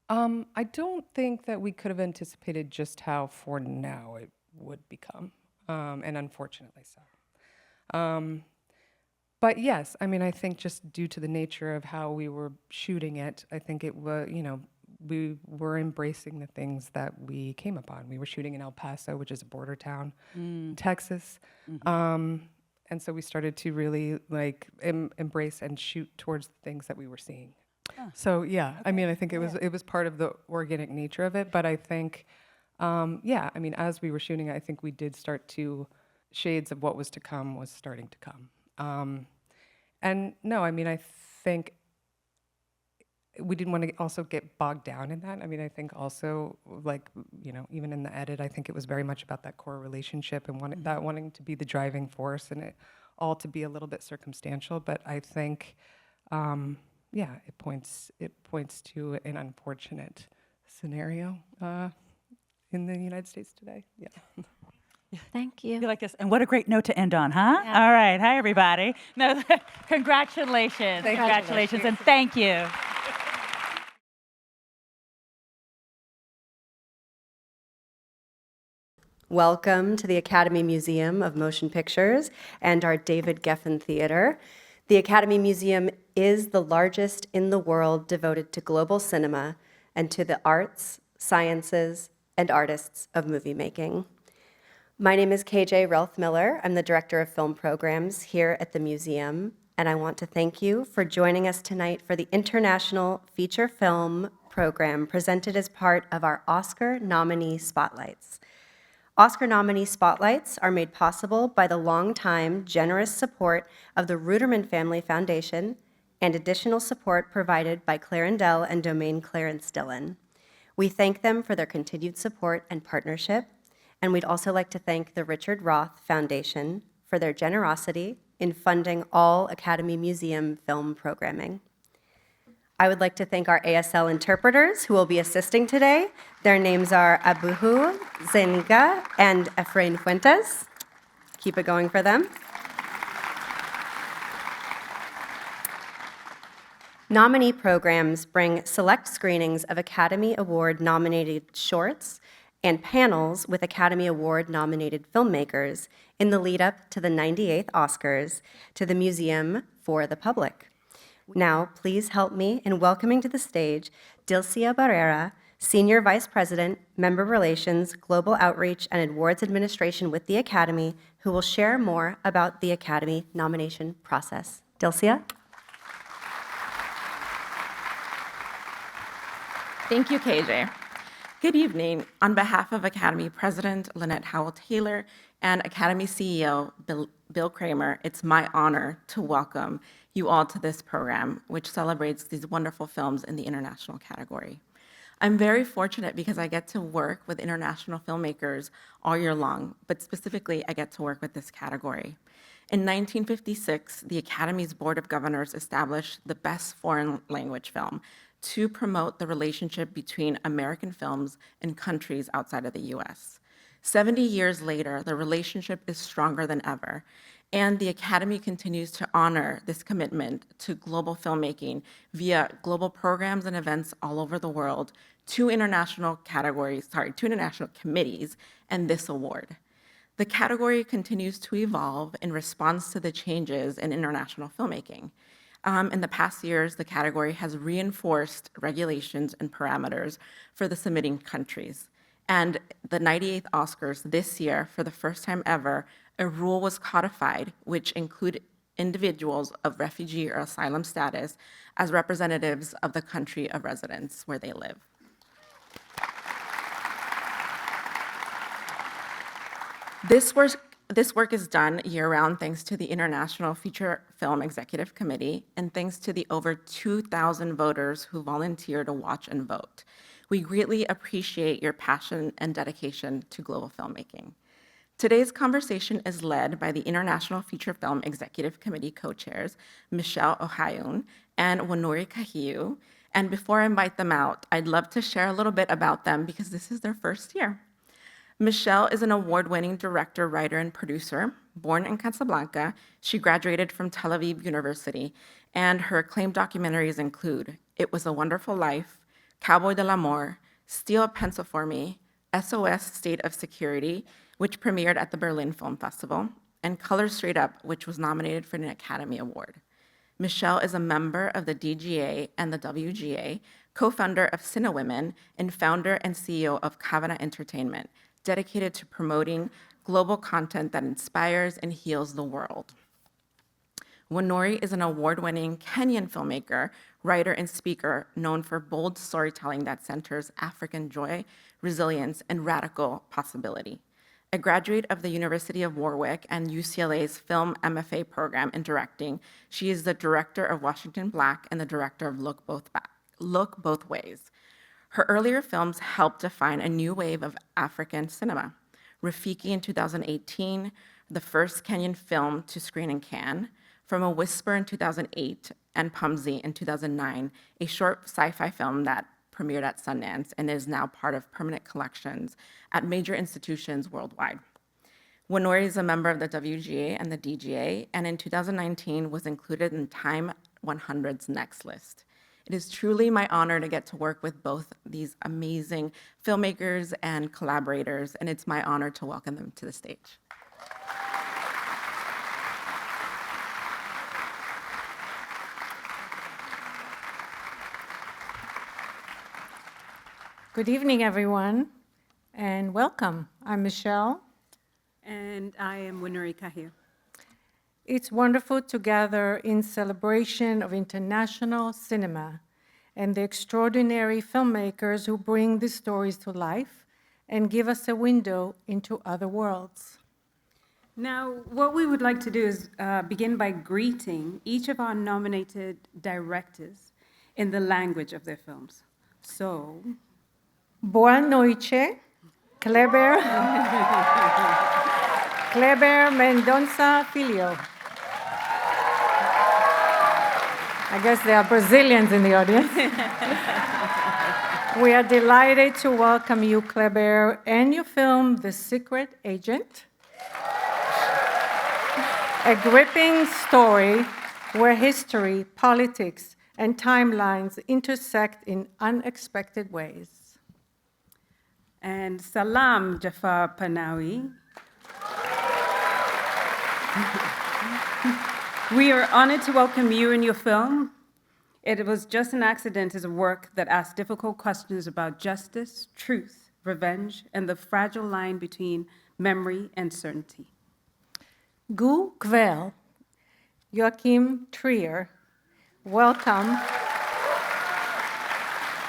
I don't think that we could have anticipated just how for now it would become, and unfortunately so. But yes, I think just due to the nature of how we were shooting it, I think it was, we were embracing the things that we came upon. We were shooting in El Paso, which is a border town, Texas. Mm-hmm. And so we started to really like embrace and shoot towards the things that we were seeing. So yeah, I think it was part of the organic nature of it, but I think, as we were shooting, I think we did start to, shades of what was to come was starting to come. And no, I think we didn't want to also get bogged down in that. I think also, like, even in the edit, I think it was very much about that core relationship and wanting to be the driving force and it all to be a little bit circumstantial, but I think, it points to an unfortunate scenario in the United States today. Yeah. Thank you. You like this? And what a great note to end on, huh? Yeah. All right. Hi, everybody. No, congratulations. Congratulations, and thank you. Welcome to the Academy Museum of Motion Pictures and our David Geffen Theater. The Academy Museum is the largest in the world devoted to global cinema and to the arts, sciences, and artists of movie making. My name is KJ Relf Miller. I'm the Director of Film Programs here at the museum, and I want to thank you for joining us tonight for the International Feature Film Program presented as part of our Oscar nominee spotlights. Oscar nominee spotlights are made possible by the longtime generous support of the Ruderman Family Foundation and additional support provided by Clarendell and Domaine Clarence Dillon. We thank them for their continued support and partnership, and we'd also like to thank the Richard Roth Foundation for their generosity in funding all Academy Museum film programming. I would like to thank our ASL interpreters who will be assisting today. Their names are Abuhu Zeniga and Efrain Fuentes. Keep it going for them. Nominee programs bring select screenings of Academy Award-nominated shorts and panels with Academy Award-nominated filmmakers in the lead-up to the 98th Oscars to the museum for the public. Now, please help me in welcoming to the stage Dilcia Barrera, Senior Vice President, Member Relations, Global Outreach, and Awards Administration with the Academy, who will share more about the Academy nomination process. Dilcia? Thank you, KJ. Good evening. On behalf of Academy President Lynette Howell-Taylor and Academy CEO Bill Kramer, it's my honor to welcome you all to this program, which celebrates these wonderful films in the international category. I'm very fortunate because I get to work with international filmmakers all year long, but specifically, I get to work with this category. In 1956, the Academy's Board of Governors established the Best Foreign Language Film to promote the relationship between American films and countries outside of the US. 70 years later, the relationship is stronger than ever, and the Academy continues to honor this commitment to global filmmaking via global programs and events all over the world, two international committees, and this award. The category continues to evolve in response to the changes in international filmmaking. In the past years, the category has reinforced regulations and parameters for the submitting countries. And the 98th Oscars this year, for the first time ever, a rule was codified which included individuals of refugee or asylum status as representatives of the country of residence where they live. This work is done year-round thanks to the International Feature Film Executive Committee and thanks to the over 2,000 voters who volunteer to watch and vote. We greatly appreciate your passion and dedication to global filmmaking. Today's conversation is led by the International Feature Film Executive Committee co-chairs, Michelle Ohayun and Wanori Kahiu. And before I invite them out, I'd love to share a little bit about them because this is their first year. Michelle is an award-winning director, writer, and producer. Born in Casablanca, she graduated from Tel Aviv University, and her acclaimed documentaries include It Was a Wonderful Life, Cowboy de l'Amour, Steal a Pencil for Me, SOS State of Security, which premiered at the Berlin Film Festival, and Color Straight Up, which was nominated for an Academy Award. Michelle is a member of the DGA and the WGA, co-founder of Cinewomen, and founder and CEO of Kavana Entertainment, dedicated to promoting global content that inspires and heals the world. Wanori is an award-winning Kenyan filmmaker, writer, and speaker known for bold storytelling that centers African joy, resilience, and radical possibility. A graduate of the University of Warwick and UCLA's Film MFA program in directing, she is the director of Washington Black and the director of Look Both Ways. Her earlier films helped define a new wave of African cinema. Rafiki in 2018, the first Kenyan film to screen in Cannes, From a Whisper in 2008, and Pumzi in 2009, a short sci-fi film that premiered at Sundance and is now part of permanent collections at major institutions worldwide. Wanori is a member of the WGA and the DGA, and in 2019 was included in Time 100's Next List. It is truly my honor to get to work with both these amazing filmmakers and collaborators, and it's my honor to welcome them to the stage. Good evening, everyone, and welcome. I'm Michelle. And I am Winnery Kahir. It's wonderful to gather in celebration of international cinema and the extraordinary filmmakers who bring these stories to life and give us a window into other worlds. Now, what we would like to do is begin by greeting each of our nominated directors in the language of their films. So, Boa noite, Kleber, Kleber Mendonça Filho. I guess there are Brazilians in the audience. We are delighted to welcome you, Kleber, and your film, The Secret Agent, a gripping story where history, politics, and timelines intersect in unexpected ways. And Salam Jafar Panawi. We are honored to welcome you in your film. It Was Just an Accident is a work that asks difficult questions about justice, truth, revenge, and the fragile line between memory and certainty. Gu Kvel, Joachim Trier, welcome.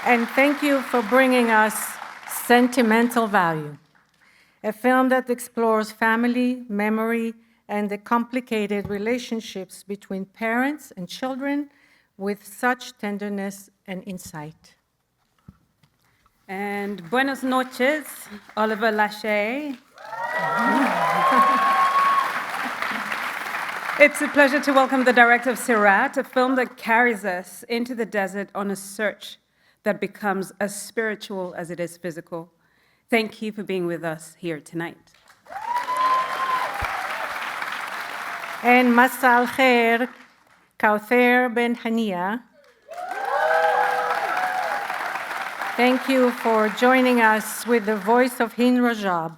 And thank you for bringing us Sentimental Value, a film that explores family, memory, and the complicated relationships between parents and children with such tenderness and insight. And buenas noches, Oliver Lachey. It's a pleasure to welcome the director of Sirat, a film that carries us into the desert on a search that becomes as spiritual as it is physical. Thank you for being with us here tonight. And Masal Khair, Kauther Ben Hania. Thank you for joining us with The Voice of Hind Rajab,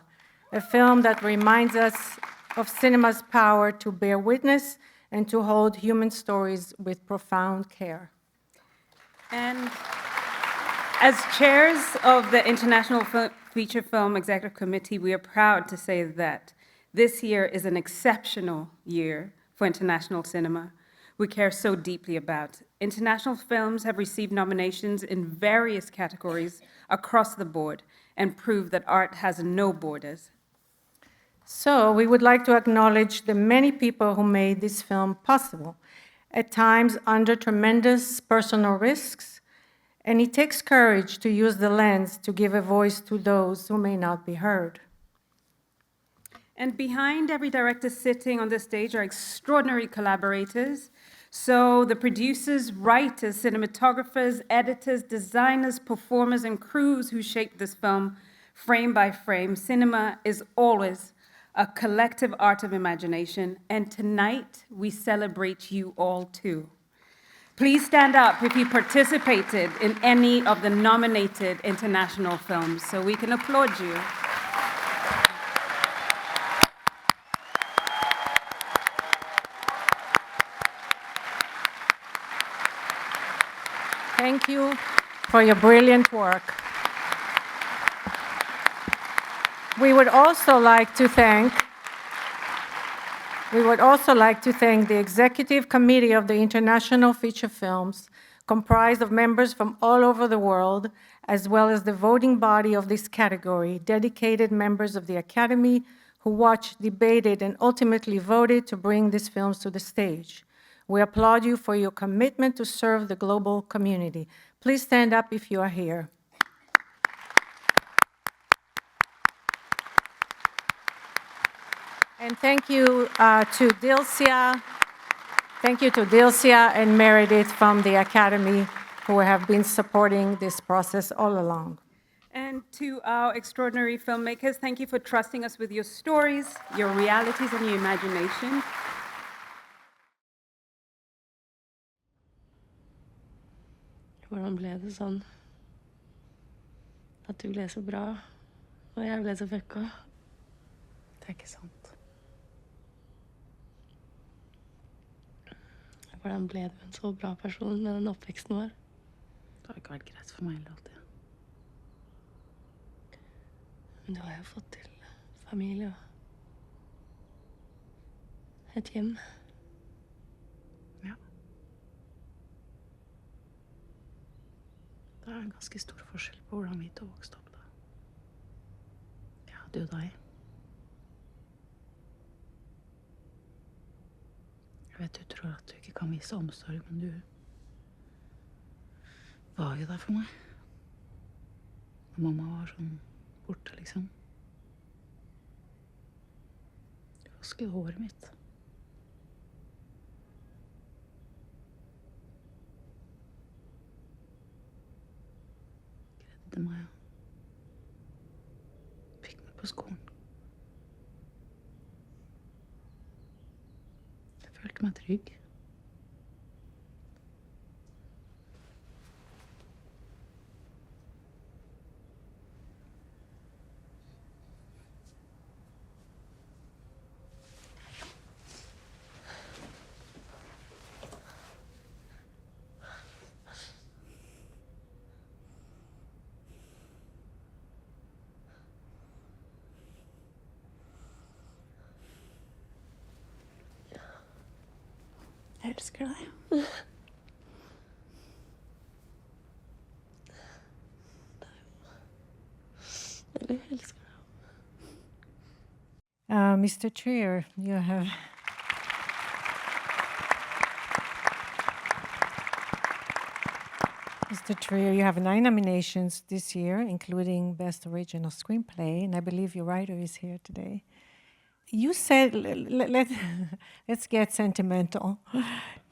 a film that reminds us of cinema's power to bear witness and to hold human stories with profound care. And as chairs of the International Feature Film Executive Committee, we are proud to say that this year is an exceptional year for international cinema. We care so deeply about. International films have received nominations in various categories across the board and prove that art has no borders. So we would like to acknowledge the many people who made this film possible, at times under tremendous personal risks, and it takes courage to use the lens to give a voice to those who may not be heard. And behind every director sitting on this stage are extraordinary collaborators. So the producers, writers, cinematographers, editors, designers, performers, and crews who shaped this film frame by frame. Cinema is always a collective art of imagination, and tonight we celebrate you all too. Please stand up if you participated in any of the nominated international films so we can applaud you. Thank you for your brilliant work. We would also like to thank the Executive Committee of the International Feature Films, comprised of members from all over the world, as well as the voting body of this category, dedicated members of the Academy who watched, debated, and ultimately voted to bring these films to the stage. We applaud you for your commitment to serve the global community. Please stand up if you are here. And thank you to Dilcia. Thank you to Dilcia and Meredith from the Academy who have been supporting this process all along. And to our extraordinary filmmakers, thank you for trusting us with your stories, your realities, and your imagination. Hvordan ble det sånn? At du ble så bra, og jeg ble så fucka? Det ikke sant. Hvordan ble du en så bra person med den oppveksten vår? Det har ikke vært greit for meg alltid. Men du har jo fått til familie et hjem. Ja. Det er en ganske stor forskjell på hvordan vi to vokste opp da. Ja, du og deg. Jeg vet du tror at du ikke kan vise omsorg, men du var jo der for meg. Når mamma var sånn borte, liksom. Du vasket håret mitt. Gredde meg og fikk meg på skolen. Jeg følte meg trygg. Jeg elsker deg. Jeg elsker deg. Mr. Trier, you have... Mr. Trier, you have 9 nominations this year, including Best Original Screenplay, and I believe your writer is here today. You said, let's get sentimental.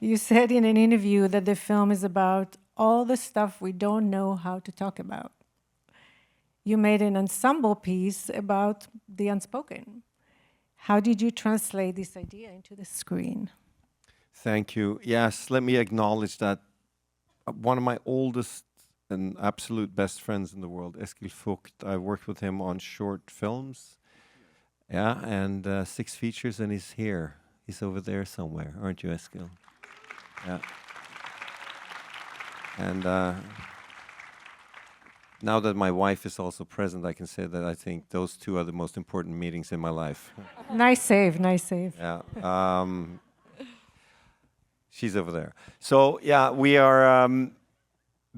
You said in an interview that the film is about all the stuff we don't know how to talk about. You made an ensemble piece about the unspoken. How did you translate this idea into the screen? Thank you. Yes, let me acknowledge that one of my oldest and absolute best friends in the world, Eskil Vogt, I worked with him on short films. Yeah, and 6 features, and he's here. He's over there somewhere, aren't you, Eskil? Yeah. And now that my wife is also present, I can say that I think those 2 are the most important meetings in my life. Nice save, nice save. Yeah. She's over there. So, yeah, we are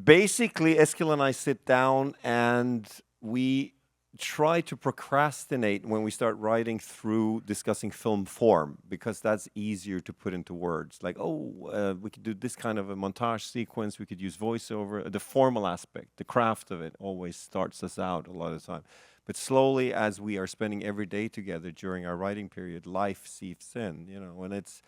basically, Eskil and I sit down and we try to procrastinate when we start writing through discussing film form, because that's easier to put into words. Like, we could do this kind of a montage sequence, we could use voiceover. The formal aspect, the craft of it always starts us out a lot of the time. But slowly, as we are spending every day together during our writing period, life seeps in, you know, and it's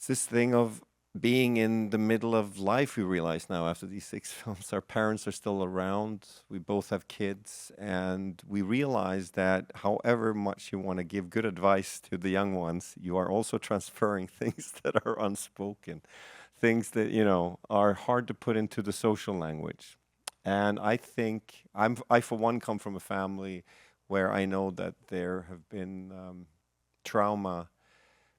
this thing of being in the middle of life. We realize now after these 6 films, our parents are still around. We both have kids, and we realize that however much you want to give good advice to the young ones, you are also transferring things that are unspoken, things that, you know, are hard to put into the social language. And I think I for one come from a family where I know that there have been trauma,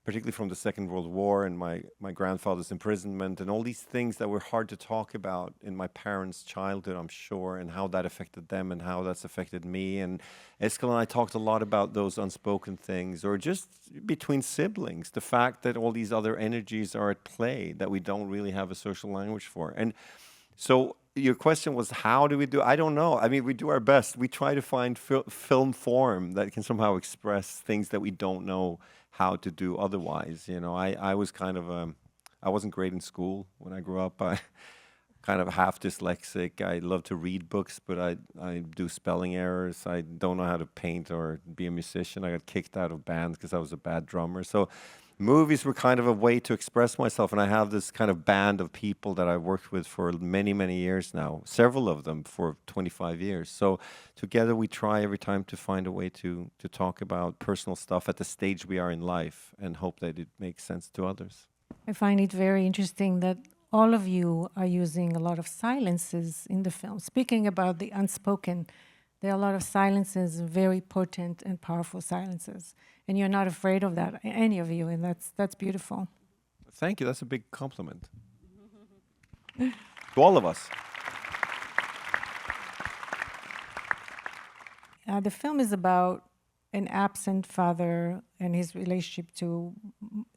particularly from the Second World War and my grandfather's imprisonment and all these things that were hard to talk about in my parents' childhood, I'm sure, and how that affected them and how that's affected me. And Eskil and I talked a lot about those unspoken things, or just between siblings, the fact that all these other energies are at play that we don't really have a social language for. And so your question was, how do we do? I don't know. I mean, we do our best. We try to find film form that can somehow express things that we don't know how to do otherwise. You know, I was kind of, I wasn't great in school when I grew up. I kind of half dyslexic. I love to read books, but I do spelling errors. I don't know how to paint or be a musician. I got kicked out of bands because I was a bad drummer. So movies were kind of a way to express myself, and I have this kind of band of people that I've worked with for many, many years now, several of them for 25 years. So together we try every time to find a way to talk about personal stuff at the stage we are in life and hope that it makes sense to others. I find it very interesting that all of you are using a lot of silences in the film. Speaking about the unspoken, there are a lot of silences, very potent and powerful silences. And you're not afraid of that, any of you, and that's beautiful. Thank you. That's a big compliment. To all of us. The film is about an absent father and his relationship to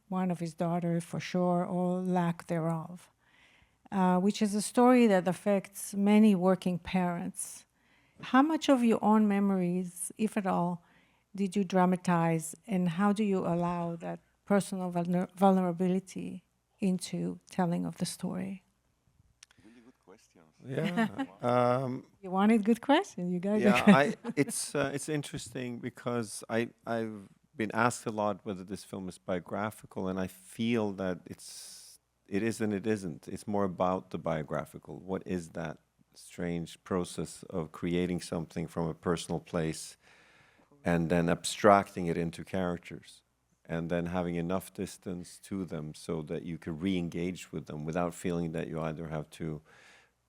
one of his daughters, for sure, or lack thereof, which is a story that affects many working parents. How much of your own memories, if at all, did you dramatize, and how do you allow that personal vulnerability into telling of the story? Yeah. You wanted good question. You guys Yeah, it's interesting because I've been asked a lot whether this film is biographical, and I feel that it is and it isn't. It's more about the biographical. What is that strange process of creating something from a personal place and then abstracting it into characters and then having enough distance to them so that you can re-engage with them without feeling that you either have to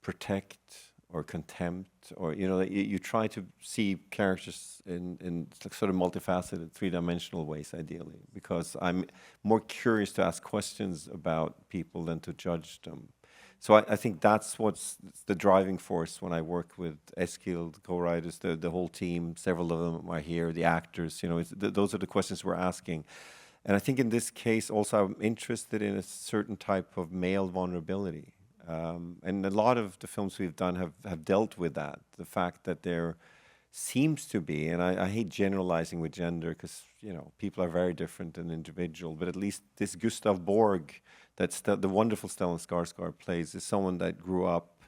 protect or contempt, or that you try to see characters in sort of multifaceted, three-dimensional ways, ideally, because I'm more curious to ask questions about people than to judge them. So I think that's what's the driving force when I work with Eskil, the co-writers, the whole team. Several of them are here, the actors. Those are the questions we're asking. And I think in this case, also, I'm interested in a certain type of male vulnerability. And a lot of the films we've done have dealt with that. The fact that there seems to be, and I hate generalizing with gender because, people are very different and individual, but at least this Gustav Borg, that's the wonderful Stellan Skarsgård plays, is someone that grew up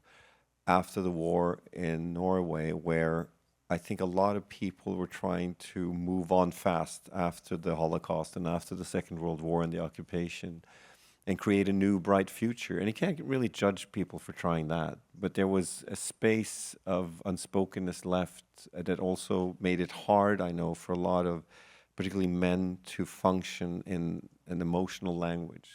after the war in Norway, where I think a lot of people were trying to move on fast after the Holocaust and after the Second World War and the occupation, and create a new bright future. And you can't really judge people for trying that. But there was a space of unspokenness left that also made it hard, I know, for a lot of particularly men to function in an emotional language.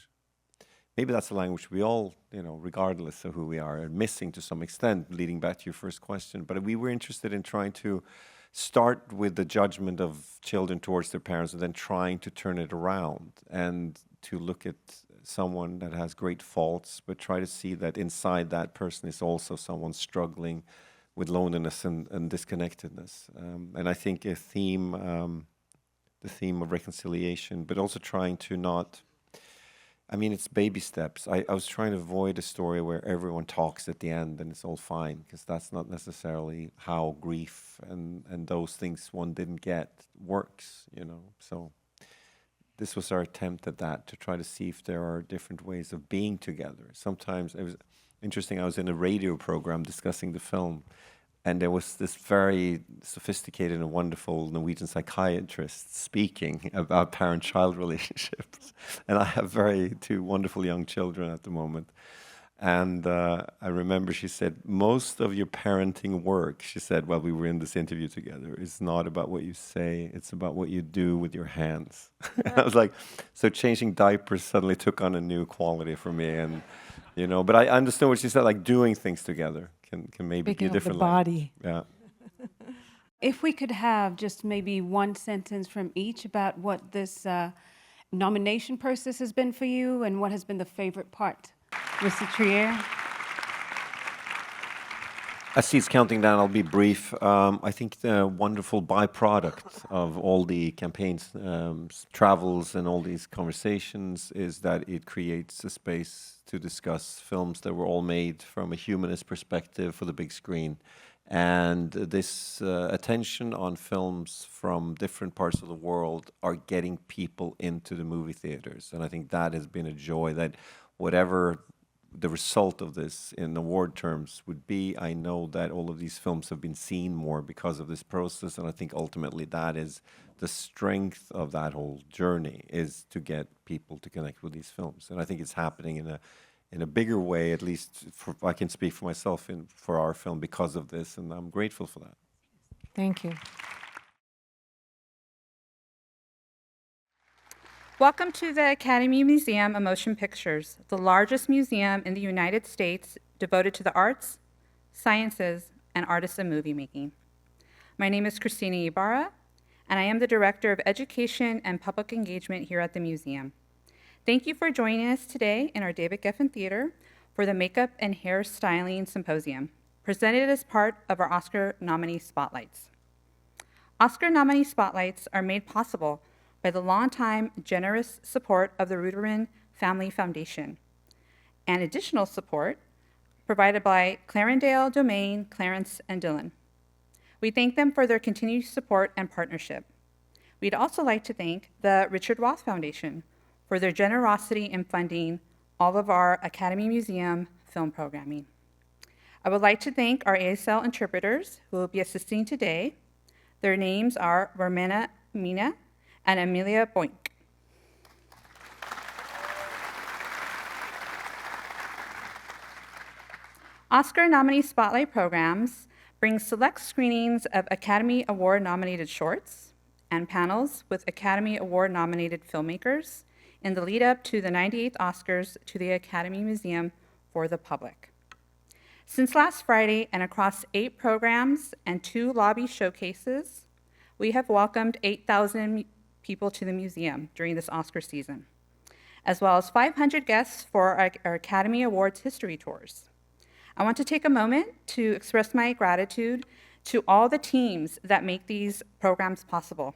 Maybe that's a language we all, regardless of who we are missing to some extent, leading back to your first question. But we were interested in trying to start with the judgment of children towards their parents and then trying to turn it around and to look at someone that has great faults, but try to see that inside that person is also someone struggling with loneliness and disconnectedness. And I think the theme of reconciliation, but also trying to not, it's baby steps. I was trying to avoid a story where everyone talks at the end and it's all fine, because that's not necessarily how grief and those things one didn't get works, So this was our attempt at that, to try to see if there are different ways of being together. Sometimes it was interesting, I was in a radio program discussing the film, and there was this very sophisticated and wonderful Norwegian psychiatrist speaking about parent-child relationships. And I have two wonderful young children at the moment. And I remember she said, most of your parenting work, she said, while we were in this interview together, is not about what you say, it's about what you do with your hands. I was like, so changing diapers suddenly took on a new quality for me. And, but I understood what she said, like doing things together can maybe be a different body. Yeah. If we could have just maybe one sentence from each about what this nomination process has been for you and what has been the favorite part. Mr. Trier? As he's counting down, I'll be brief. I think the wonderful byproduct of all the campaigns, travels, and all these conversations is that it creates a space to discuss films that were all made from a humanist perspective for the big screen. And this attention on films from different parts of the world are getting people into the movie theaters. And I think that has been a joy, that whatever the result of this in award terms would be, I know that all of these films have been seen more because of this process, and I think ultimately that is the strength of that whole journey, is to get people to connect with these films. And I think it's happening in a bigger way, at least I can speak for myself for our film because of this, and I'm grateful for that. Thank you. Welcome to the Academy Museum of Motion Pictures, the largest museum in the United States devoted to the arts, sciences, and artists of movie making. My name is Christina Ibarra, and I am the Director of Education and Public Engagement here at the museum. Thank you for joining us today in our David Geffen Theater for the Makeup and Hairstyling Symposium, presented as part of our Oscar nominee spotlights. Oscar nominee spotlights are made possible by the longtime generous support of the Ruderman Family Foundation and additional support provided by Clarendale, Domain, Clarence, and Dillon. We thank them for their continued support and partnership. We'd also like to thank the Richard Roth Foundation for their generosity in funding all of our Academy Museum film programming. I would like to thank our ASL interpreters who will be assisting today. Their names are Romana Mina and Amelia Boink. Oscar nominee spotlight programs bring select screenings of Academy Award nominated shorts and panels with Academy Award nominated filmmakers in the lead up to the 98th Oscars to the Academy Museum for the public. Since last Friday and across 8 programs and 2 lobby showcases, we have welcomed 8,000 people to the museum during this Oscar season, as well as 500 guests for our Academy Awards history tours. I want to take a moment to express my gratitude to all the teams that make these programs possible.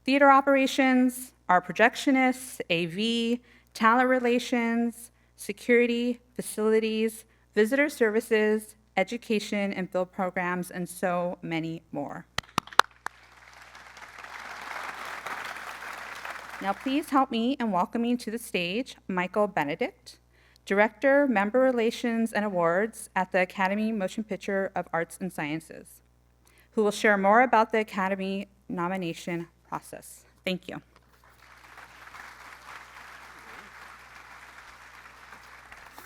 Theater operations, our projectionists, AV, talent relations, security, facilities, visitor services, education and field programs, and so many more. Now please help me in welcoming to the stage Michael Benedict, Director, Member Relations and Awards at the Academy Motion Picture of Arts and Sciences, who will share more about the Academy nomination process. Thank you.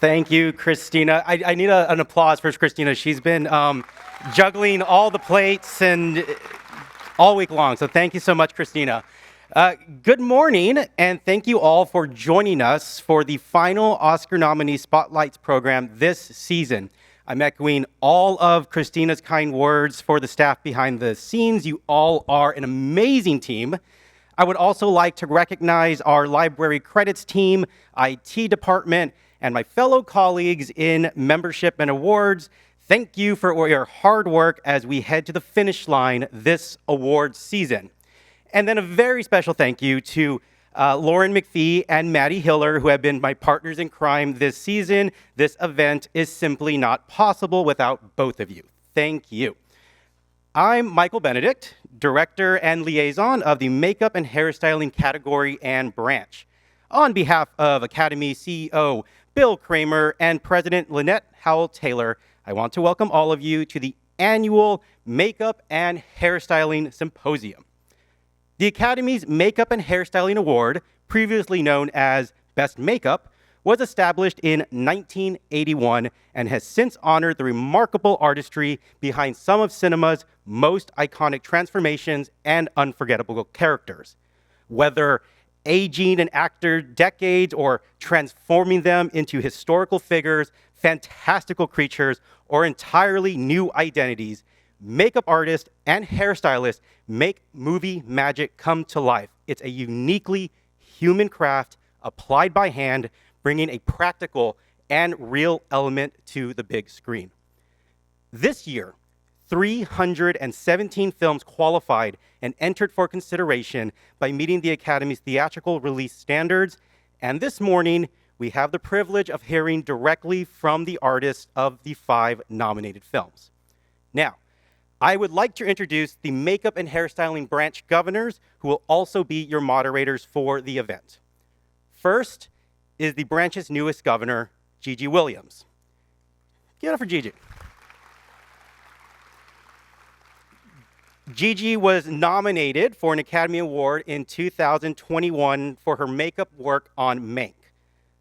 Thank you, Christina. I need an applause for Christina. She's been juggling all the plates and all week long, so thank you so much, Christina. Good morning, and thank you all for joining us for the final Oscar nominee Spotlights program this season. I'm echoing all of Christina's kind words for the staff behind the scenes. You all are an amazing team. I would also like to recognize our library credits team, IT department, and my fellow colleagues in membership and awards. Thank you for your hard work as we head to the finish line this awards season. And then a very special thank you to Lauren McPhee and Maddie Hiller, who have been my partners in crime this season. This event is simply not possible without both of you. Thank you. I'm Michael Benedict, Director and Liaison of the Makeup and Hairstyling category and branch. On behalf of Academy CEO Bill Kramer and President Lynette Howell-Taylor, I want to welcome all of you to the annual Makeup and Hairstyling Symposium. The Academy's Makeup and Hairstyling Award, previously known as Best Makeup, was established in 1981 and has since honored the remarkable artistry behind some of cinema's most iconic transformations and unforgettable characters. Whether aging an actor decades or transforming them into historical figures, fantastical creatures, or entirely new identities, makeup artists and hairstylists make movie magic come to life. It's a uniquely human craft applied by hand, bringing a practical and real element to the big screen. This year, 317 films qualified and entered for consideration by meeting the Academy's theatrical release standards. And this morning, we have the privilege of hearing directly from the artists of the 5 nominated films. Now, I would like to introduce the Makeup and Hairstyling branch governors, who will also be your moderators for the event. First is the branch's newest governor, Gigi Williams. Give it up for Gigi. Gigi was nominated for an Academy Award in 2021 for her makeup work on Mank.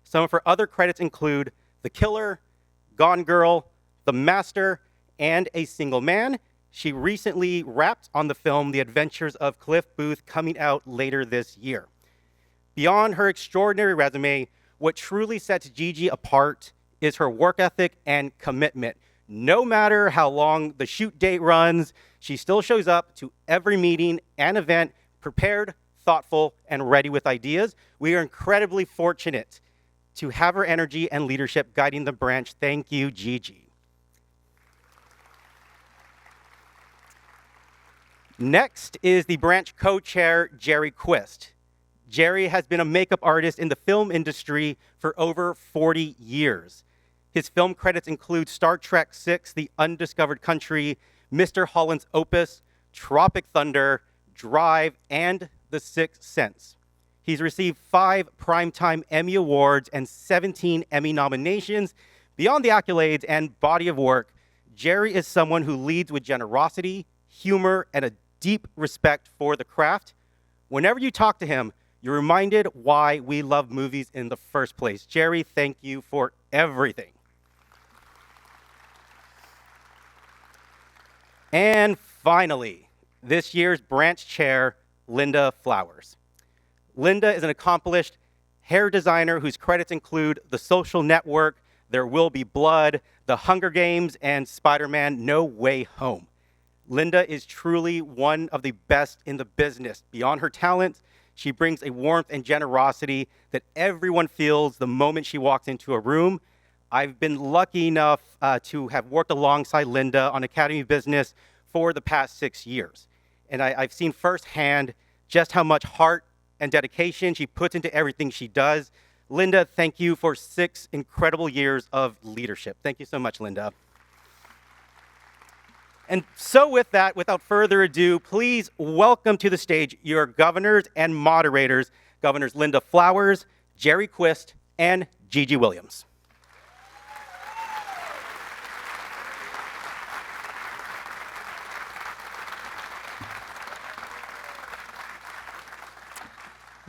Some of her other credits include The Killer, Gone Girl, The Master, and A Single Man. She recently wrapped on the film The Adventures of Cliff Booth, coming out later this year. Beyond her extraordinary resume, what truly sets Gigi apart is her work ethic and commitment. No matter how long the shoot date runs, she still shows up to every meeting and event prepared, thoughtful, and ready with ideas. We are incredibly fortunate to have her energy and leadership guiding the branch. Thank you, Gigi. Next is the branch co-chair, Jerry Quist. Jerry has been a makeup artist in the film industry for over 40 years. His film credits include Star Trek VI, The Undiscovered Country, Mr. Holland's Opus, Tropic Thunder, Drive, and The Sixth Sense. He's received 5 Primetime Emmy Awards and 17 Emmy nominations. Beyond the accolades and body of work, Jerry is someone who leads with generosity, humor, and a deep respect for the craft. Whenever you talk to him, you're reminded why we love movies in the first place. Jerry, thank you for everything. And finally, this year's branch chair, Linda Flowers. Linda is an accomplished hair designer whose credits include The Social Network, There Will Be Blood, The Hunger Games, and Spider-Man: No Way Home. Linda is truly one of the best in the business. Beyond her talent, she brings a warmth and generosity that everyone feels the moment she walks into a room. I've been lucky enough to have worked alongside Linda on Academy Business for the past 6 years. And I've seen firsthand just how much heart and dedication she puts into everything she does. Linda, thank you for 6 incredible years of leadership. Thank you so much, Linda. And so with that, without further ado, please welcome to the stage your governors and moderators, Governors Linda Flowers, Jerry Quist, and Gigi Williams.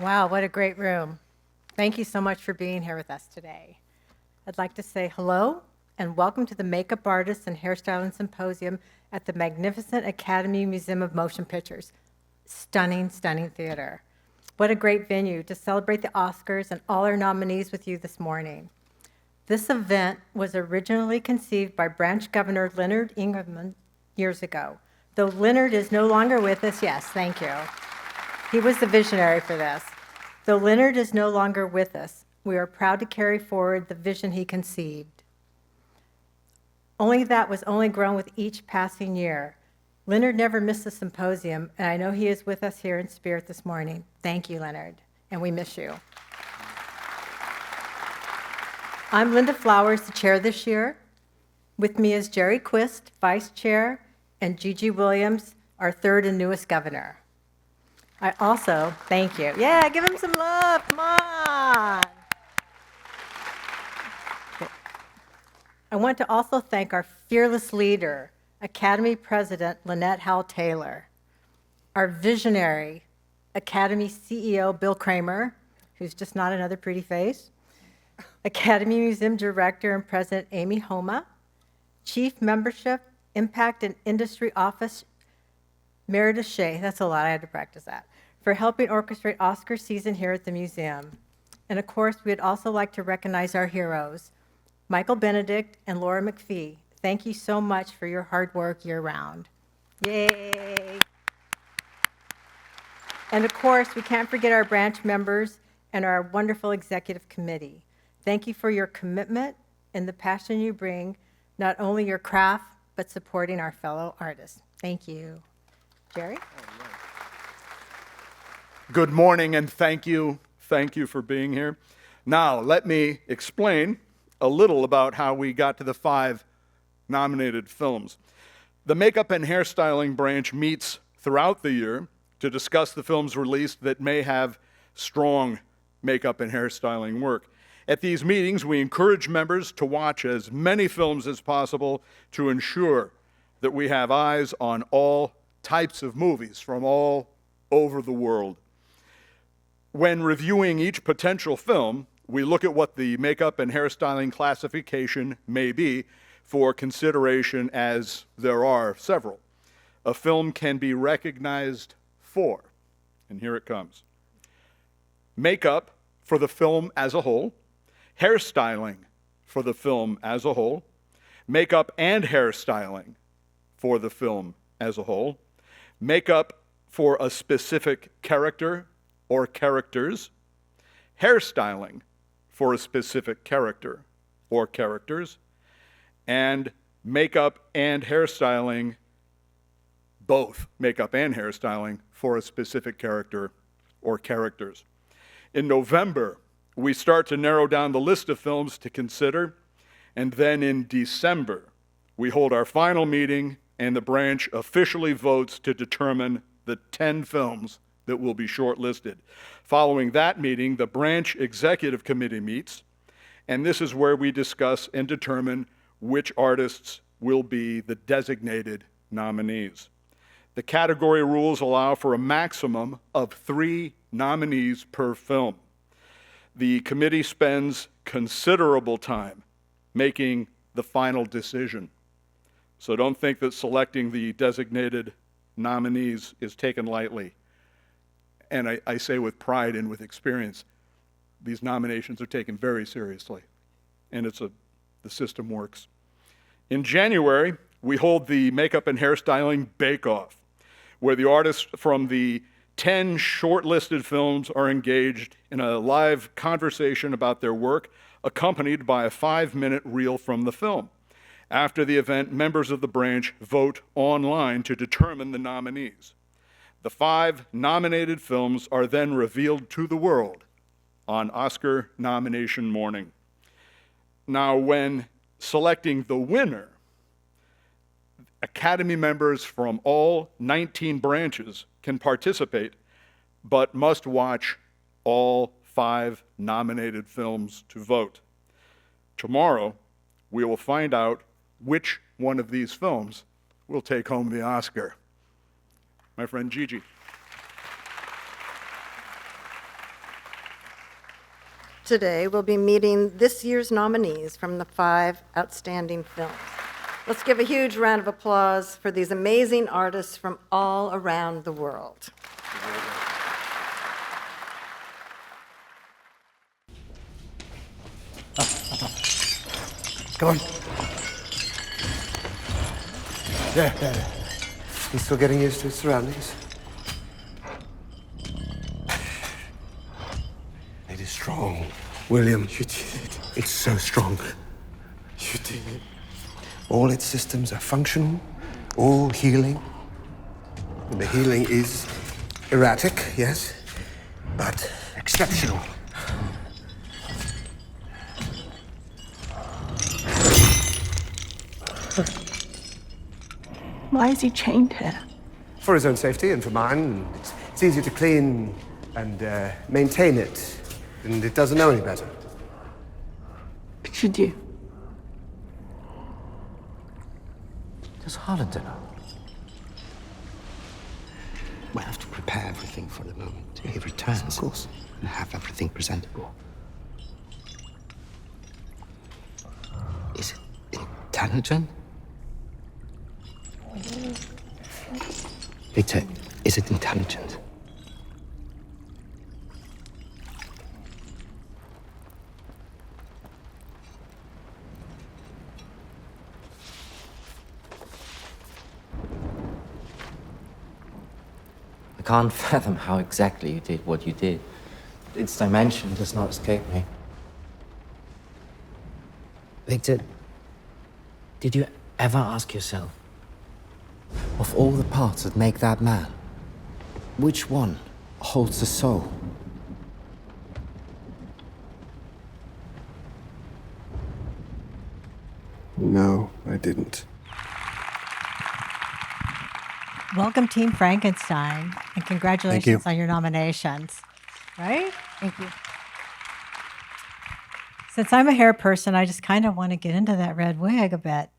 Wow, what a great room. Thank you so much for being here with us today. I'd like to say hello and welcome to the Makeup Artists and Hairstyling Symposium at the magnificent Academy Museum of Motion Pictures. Stunning, stunning theater. What a great venue to celebrate the Oscars and all our nominees with you this morning. This event was originally conceived by Branch Governor Leonard Ingerman years ago. Though Leonard is no longer with us, yes, thank you. He was the visionary for this. Though Leonard is no longer with us, we are proud to carry forward the vision he conceived. Only that was only grown with each passing year. Leonard never missed the symposium, and I know he is with us here in spirit this morning. Thank you, Leonard, and we miss you. I'm Linda Flowers, the chair this year. With me is Jerry Quist, vice chair, and Gigi Williams, our third and newest governor. I also, thank you. Yeah, give him some love, come on. I want to also thank our fearless leader, Academy President Lynette Howell-Taylor, our visionary Academy CEO Bill Kramer, who's just not another pretty face, Academy Museum Director and President Amy Homa, Chief Membership, Impact and Industry Office Meredith Shea, that's a lot, I had to practice that, for helping orchestrate Oscar season here at the museum. And of course, we'd also like to recognize our heroes, Michael Benedict and Laura McPhee. Thank you so much for your hard work year-round. Yay! And of course, we can't forget our branch members and our wonderful executive committee. Thank you for your commitment and the passion you bring, not only your craft, but supporting our fellow artists. Thank you. Jerry? Good morning and thank you. Thank you for being here. Now, let me explain a little about how we got to the 5 nominated films. The Makeup and Hairstyling branch meets throughout the year to discuss the films released that may have strong makeup and hairstyling work. At these meetings, we encourage members to watch as many films as possible to ensure that we have eyes on all types of movies from all over the world. When reviewing each potential film, we look at what the makeup and hairstyling classification may be for consideration, as there are several. A film can be recognized for, and here it comes, makeup for the film as a whole, hairstyling for the film as a whole, makeup and hairstyling for the film as a whole, makeup for a specific character or characters, hairstyling for a specific character or characters, and makeup and hairstyling both makeup and hairstyling for a specific character or characters. In November, we start to narrow down the list of films to consider, and then in December, we hold our final meeting and the branch officially votes to determine the 10 films that will be shortlisted. Following that meeting, the branch executive committee meets, and this is where we discuss and determine which artists will be the designated nominees. The category rules allow for a maximum of 3 nominees per film. The committee spends considerable time making the final decision. So don't think that selecting the designated nominees is taken lightly. And I say with pride and with experience, these nominations are taken very seriously. And the system works. In January, we hold the Makeup and Hairstyling Bake-Off, where the artists from the 10 shortlisted films are engaged in a live conversation about their work, accompanied by a 5-minute reel from the film. After the event, members of the branch vote online to determine the nominees. The 5 nominated films are then revealed to the world on Oscar nomination morning. Now, when selecting the winner, Academy members from all 19 branches can participate, but must watch all 5 nominated films to vote. Tomorrow, we will find out which one of these films will take home the Oscar. My friend Gigi. Today, we'll be meeting this year's nominees from the 5 outstanding films. Let's give a huge round of applause for these amazing artists from all around the world. Come on. There. He's still getting used to his surroundings. It is strong. William, you did it. It's so strong. You did it. All its systems are functional, all healing. And the healing is erratic, yes, but exceptional. Why is he chained here? For his own safety and for mine. It's easier to clean and maintain it, and it doesn't know any better. But should you? Does Hollander know? We have to prepare everything for the moment he returns. Of course. And have everything presentable. Is it intelligent? Victor, is it intelligent? I can't fathom how exactly you did what you did. Its dimension does not escape me. Victor, did you ever ask yourself, of all the parts that make that man, which one holds the soul? No, I didn't. Welcome, Team Frankenstein, and congratulations on your nominations. Right? Thank you. Since I'm a hair person, I just kind of want to get into that red wig a bit.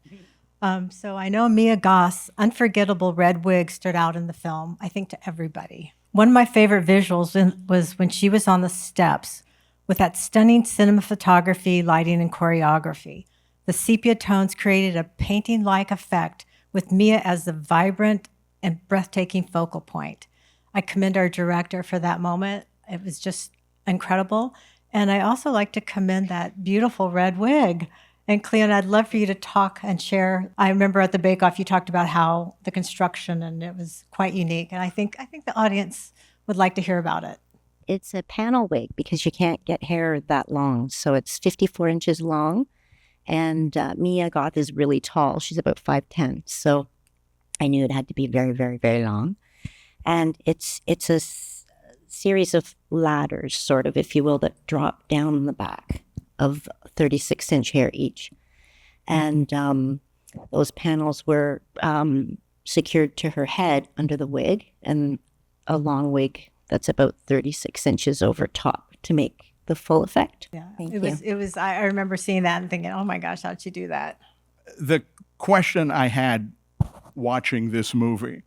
So I know Mia Goth's unforgettable red wig stood out in the film, I think, to everybody. One of my favorite visuals was when she was on the steps with that stunning cinematography, lighting, and choreography. The sepia tones created a painting-like effect with Mia as the vibrant and breathtaking focal point. I commend our director for that moment. It was just incredible. And I also like to commend that beautiful red wig. And Cleon, I'd love for you to talk and share. I remember at the Bake Off, you talked about how the construction, and it was quite unique. And I think the audience would like to hear about it. It's a panel wig because you can't get hair that long. So it's 54 inches long. And Mia Goth is really tall. She's about 5'10". So I knew it had to be very, very, very long. And it's a series of ladders, sort of, if you will, that drop down the back of 36-inch hair each. And those panels were secured to her head under the wig, and a long wig that's about 36 inches over top to make the full effect. Yeah, Thank it you. was, I remember seeing that and thinking, oh my gosh, how'd she do that? The question I had watching this movie,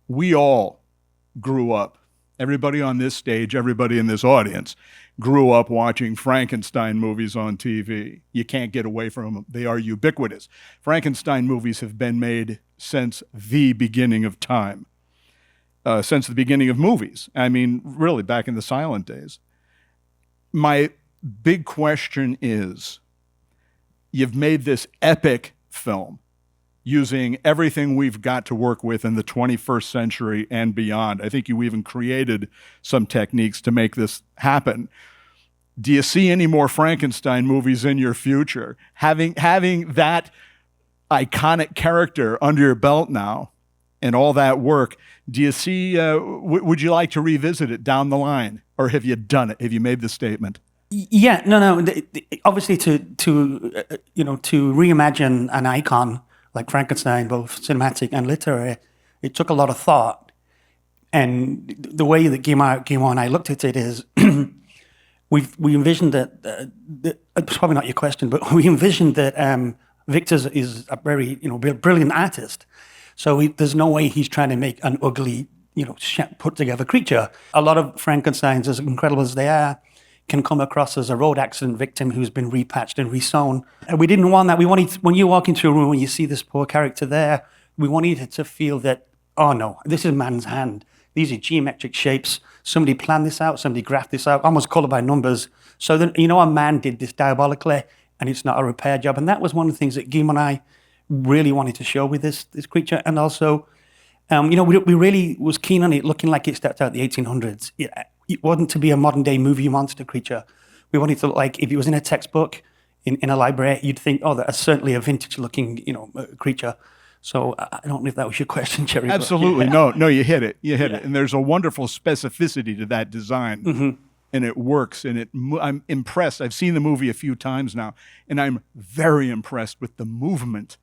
we all grew up, everybody on this stage, everybody in this audience grew up watching Frankenstein movies on TV. You can't get away from them. They are ubiquitous. Frankenstein movies have been made since the beginning of time, since the beginning of movies. I mean, really, back in the silent days. My big question is, you've made this epic film using everything we've got to work with in the 21st century and beyond. I think you even created some techniques to make this happen. Do you see any more Frankenstein movies in your future? Having that iconic character under your belt now and all that work, do you see, would you like to revisit it down the line? Or have you done it? Have you made the statement? Yeah, no. Obviously, to reimagine an icon like Frankenstein, both cinematic and literary, it took a lot of thought. And the way that Guillermo and I looked at it is, we envisioned that. It's probably not your question, but we envisioned that Victor is a very brilliant artist. So there's no way he's trying to make an ugly, put together creature. A lot of Frankensteins, as incredible as they are, can come across as a road accident victim who's been repatched and resewn. And we didn't want that. We wanted, when you walk into a room and you see this poor character there, we wanted it to feel that, oh no, this is man's hand. These are geometric shapes. Somebody planned this out, somebody graphed this out, almost color by numbers. So that, a man did this diabolically and it's not a repair job. And that was one of the things that Guillermo and I really wanted to show with this creature. And also, we really was keen on it looking like it stepped out the 1800s. It wasn't to be a modern day movie monster creature. We wanted to look like if it was in a textbook, in a library, you'd think, oh, that's certainly a vintage looking, creature. So I don't know if that was your question, Jerry. Absolutely. Yeah. No, you hit it. You hit it. And there's a wonderful specificity to that design. Mm-hmm. And it works. And I'm impressed. I've seen the movie a few times now, and I'm very impressed with the movement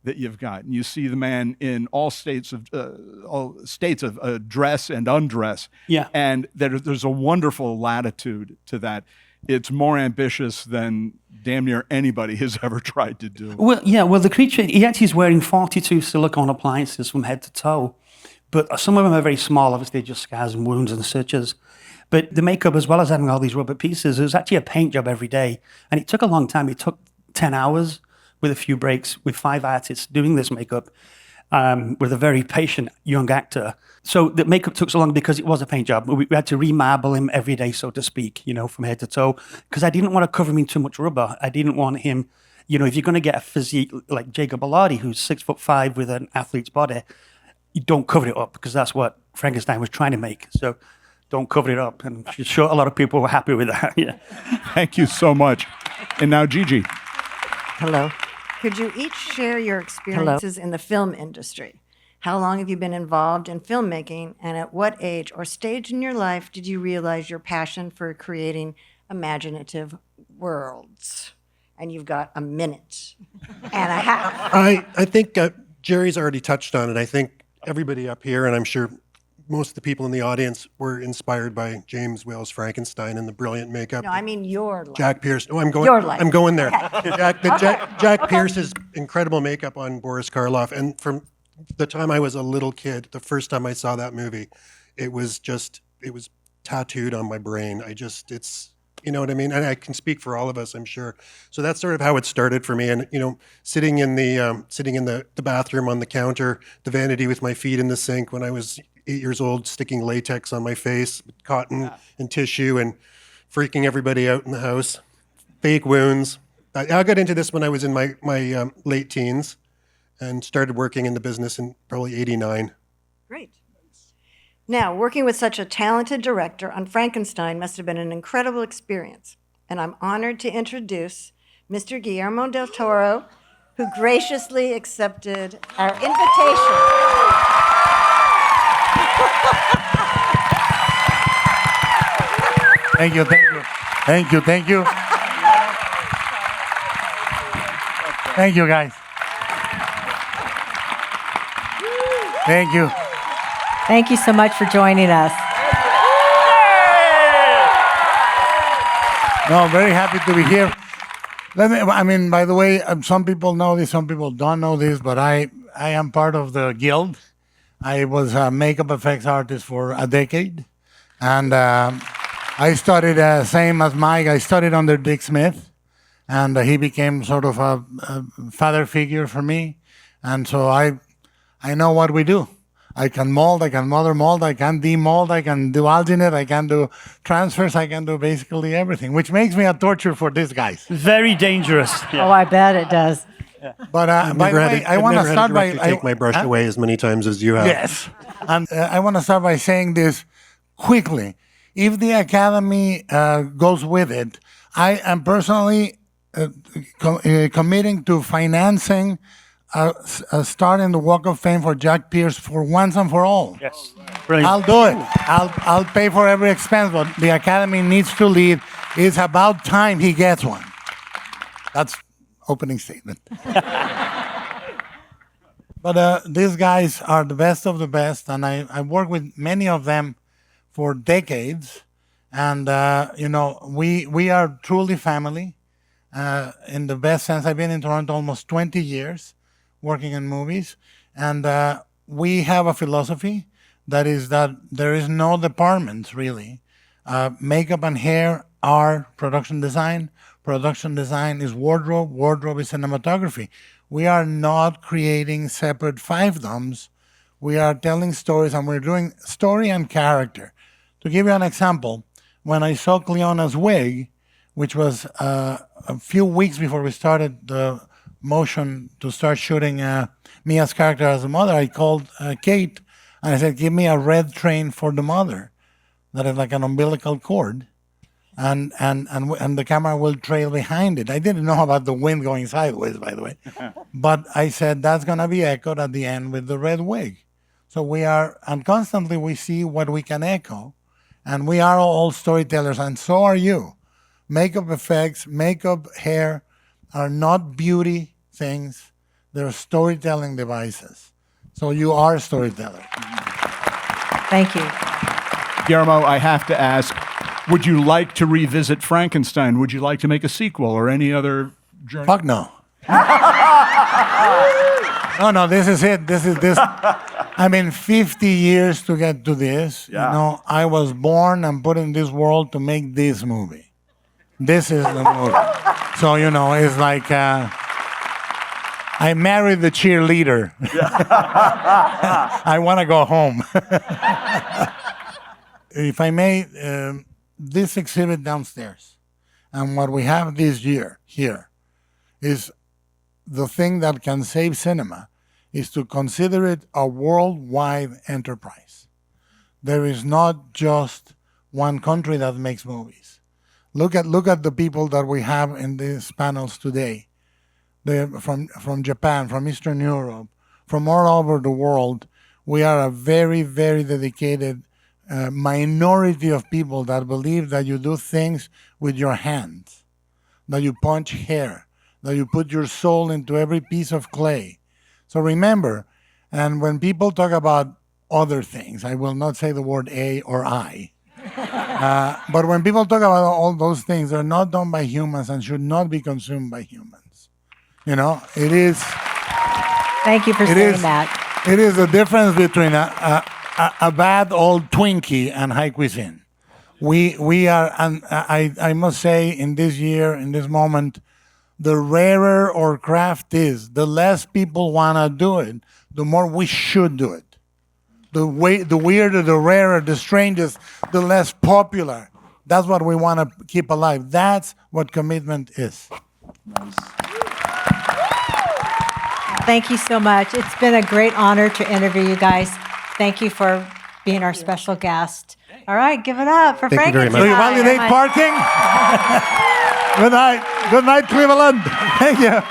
that you've got. And you see the man in all states of dress and undress. Yeah. And there's a wonderful latitude to that. It's more ambitious than damn near anybody has ever tried to do. Well, yeah. Well, the creature, he actually is wearing 42 silicone appliances from head to toe. But some of them are very small, obviously just scars and wounds and stitches. But the makeup, as well as having all these rubber pieces, it was actually a paint job every day. And it took a long time. It took 10 hours with a few breaks, with 5 artists doing this makeup, with a very patient young actor. So the makeup took so long because it was a paint job. We had to remarble him every day, so to speak, from head to toe, because I didn't want to cover him in too much rubber. I didn't want him, if you're going to get a physique like Jacob Elordi, who's 6'5" with an athlete's body, you don't cover it up, because that's what Frankenstein was trying to make. So don't cover it up. And I'm sure a lot of people were happy with that. Yeah. Thank you so much. And now Gigi. Hello. Could you each share your experiences in the film industry? How long have you been involved in filmmaking, and at what age or stage in your life did you realize your passion for creating imaginative worlds? And you've got a minute and a half. I think Jerry's already touched on it. I think everybody up here, and I'm sure most of the people in the audience, were inspired by James Whale's Frankenstein and the brilliant makeup. No, I mean your life. Jack Pierce. Oh, I'm going. Your life. I'm going there. Okay. Jack Pierce's incredible makeup on Boris Karloff, and from the time I was a little kid, the first time I saw that movie, it was tattooed on my brain. It's, you know what I mean? And I can speak for all of us, I'm sure. So that's sort of how it started for me. And, sitting in the bathroom on the counter, the vanity with my feet in the sink when I was 8 years old, sticking latex on my face, cotton and tissue, and freaking everybody out in the house. Fake wounds. I got into this when I was in my late teens and started working in the business in probably 89. Great. Now, working with such a talented director on Frankenstein must have been an incredible experience. And I'm honored to introduce Mr. Guillermo del Toro, who graciously accepted our invitation. Thank you, thank you. Thank you, thank you. Thank you, guys. Thank you. Thank you so much for joining us. No, I'm very happy to be here. By the way, some people know this, some people don't know this, but I am part of the guild. I was a makeup effects artist for a decade. And I studied, same as Mike, I studied under Dick Smith. And he became sort of a father figure for me. And so I know what we do. I can mold, I can mother mold, I can demold, I can do alginate, I can do transfers, I can do basically everything, which makes me a torture for these guys. Very dangerous. Oh, I bet it does. But by the way, I want to start by... take my brush away as many times as you have. Yes. And I want to start by saying this quickly. If the Academy goes with it, I am personally committing to financing starting the Walk of Fame for Jack Pierce for once and for all. Yes, brilliant. I'll do it. I'll pay for every expense, but the Academy needs to lead. It's about time he gets one. That's opening statement. But these guys are the best of the best, and I work with many of them for decades, and we are truly family in the best sense. I've been in Toronto almost 20 years. Working in movies, and we have a philosophy that is that there is no departments really. Makeup and hair are production design. Production design is wardrobe. Wardrobe is cinematography. We are not creating separate fiefdoms. We are telling stories, and we're doing story and character. To give you an example, when I saw Cleona's wig, which was a few weeks before we started the motion to start shooting Mia's character as a mother, I called Kate and I said, give me a red train for the mother that is like an umbilical cord, and the camera will trail behind it. I didn't know about the wind going sideways, by the way. But I said, that's going to be echoed at the end with the red wig. So we are, and constantly we see what we can echo, and we are all storytellers, and so are you. Makeup effects, makeup, hair are not beauty things, they're storytelling devices. So you are a storyteller. Thank you. Guillermo, I have to ask, would you like to revisit Frankenstein? Would you like to make a sequel or any other journey? Fuck no. No, this is it. This. 50 years to get to this. Yeah. I was born and put in this world to make this movie. This is the movie. So, it's like... I married the cheerleader. I want to go home. If I may, this exhibit downstairs and what we have this year here is the thing that can save cinema is to consider it a worldwide enterprise. There is not just one country that makes movies. Look at the people that we have in these panels today. They're from Japan, from Eastern Europe, from all over the world. We are a very, very dedicated minority of people that believe that you do things with your hands, that you punch hair, that you put your soul into every piece of clay. So remember, and when people talk about other things, I will not say the word A or I, but when people talk about all those things, they're not done by humans and should not be consumed by humans. It is... Thank you for saying that. It is the difference between a bad old Twinkie and high cuisine. We are, and I must say, in this year, in this moment, the rarer our craft is, the less people want to do it, the more we should do it. The weirder, the rarer, the strangest, the less popular. That's what we want to keep alive. That's what commitment is. Nice. Thank you so much. It's been a great honor to interview you guys. Thank you for being our special guest. All right, give it up for Frankenstein. Do you validate parking? Good night. Good night, Cleveland. Thank you.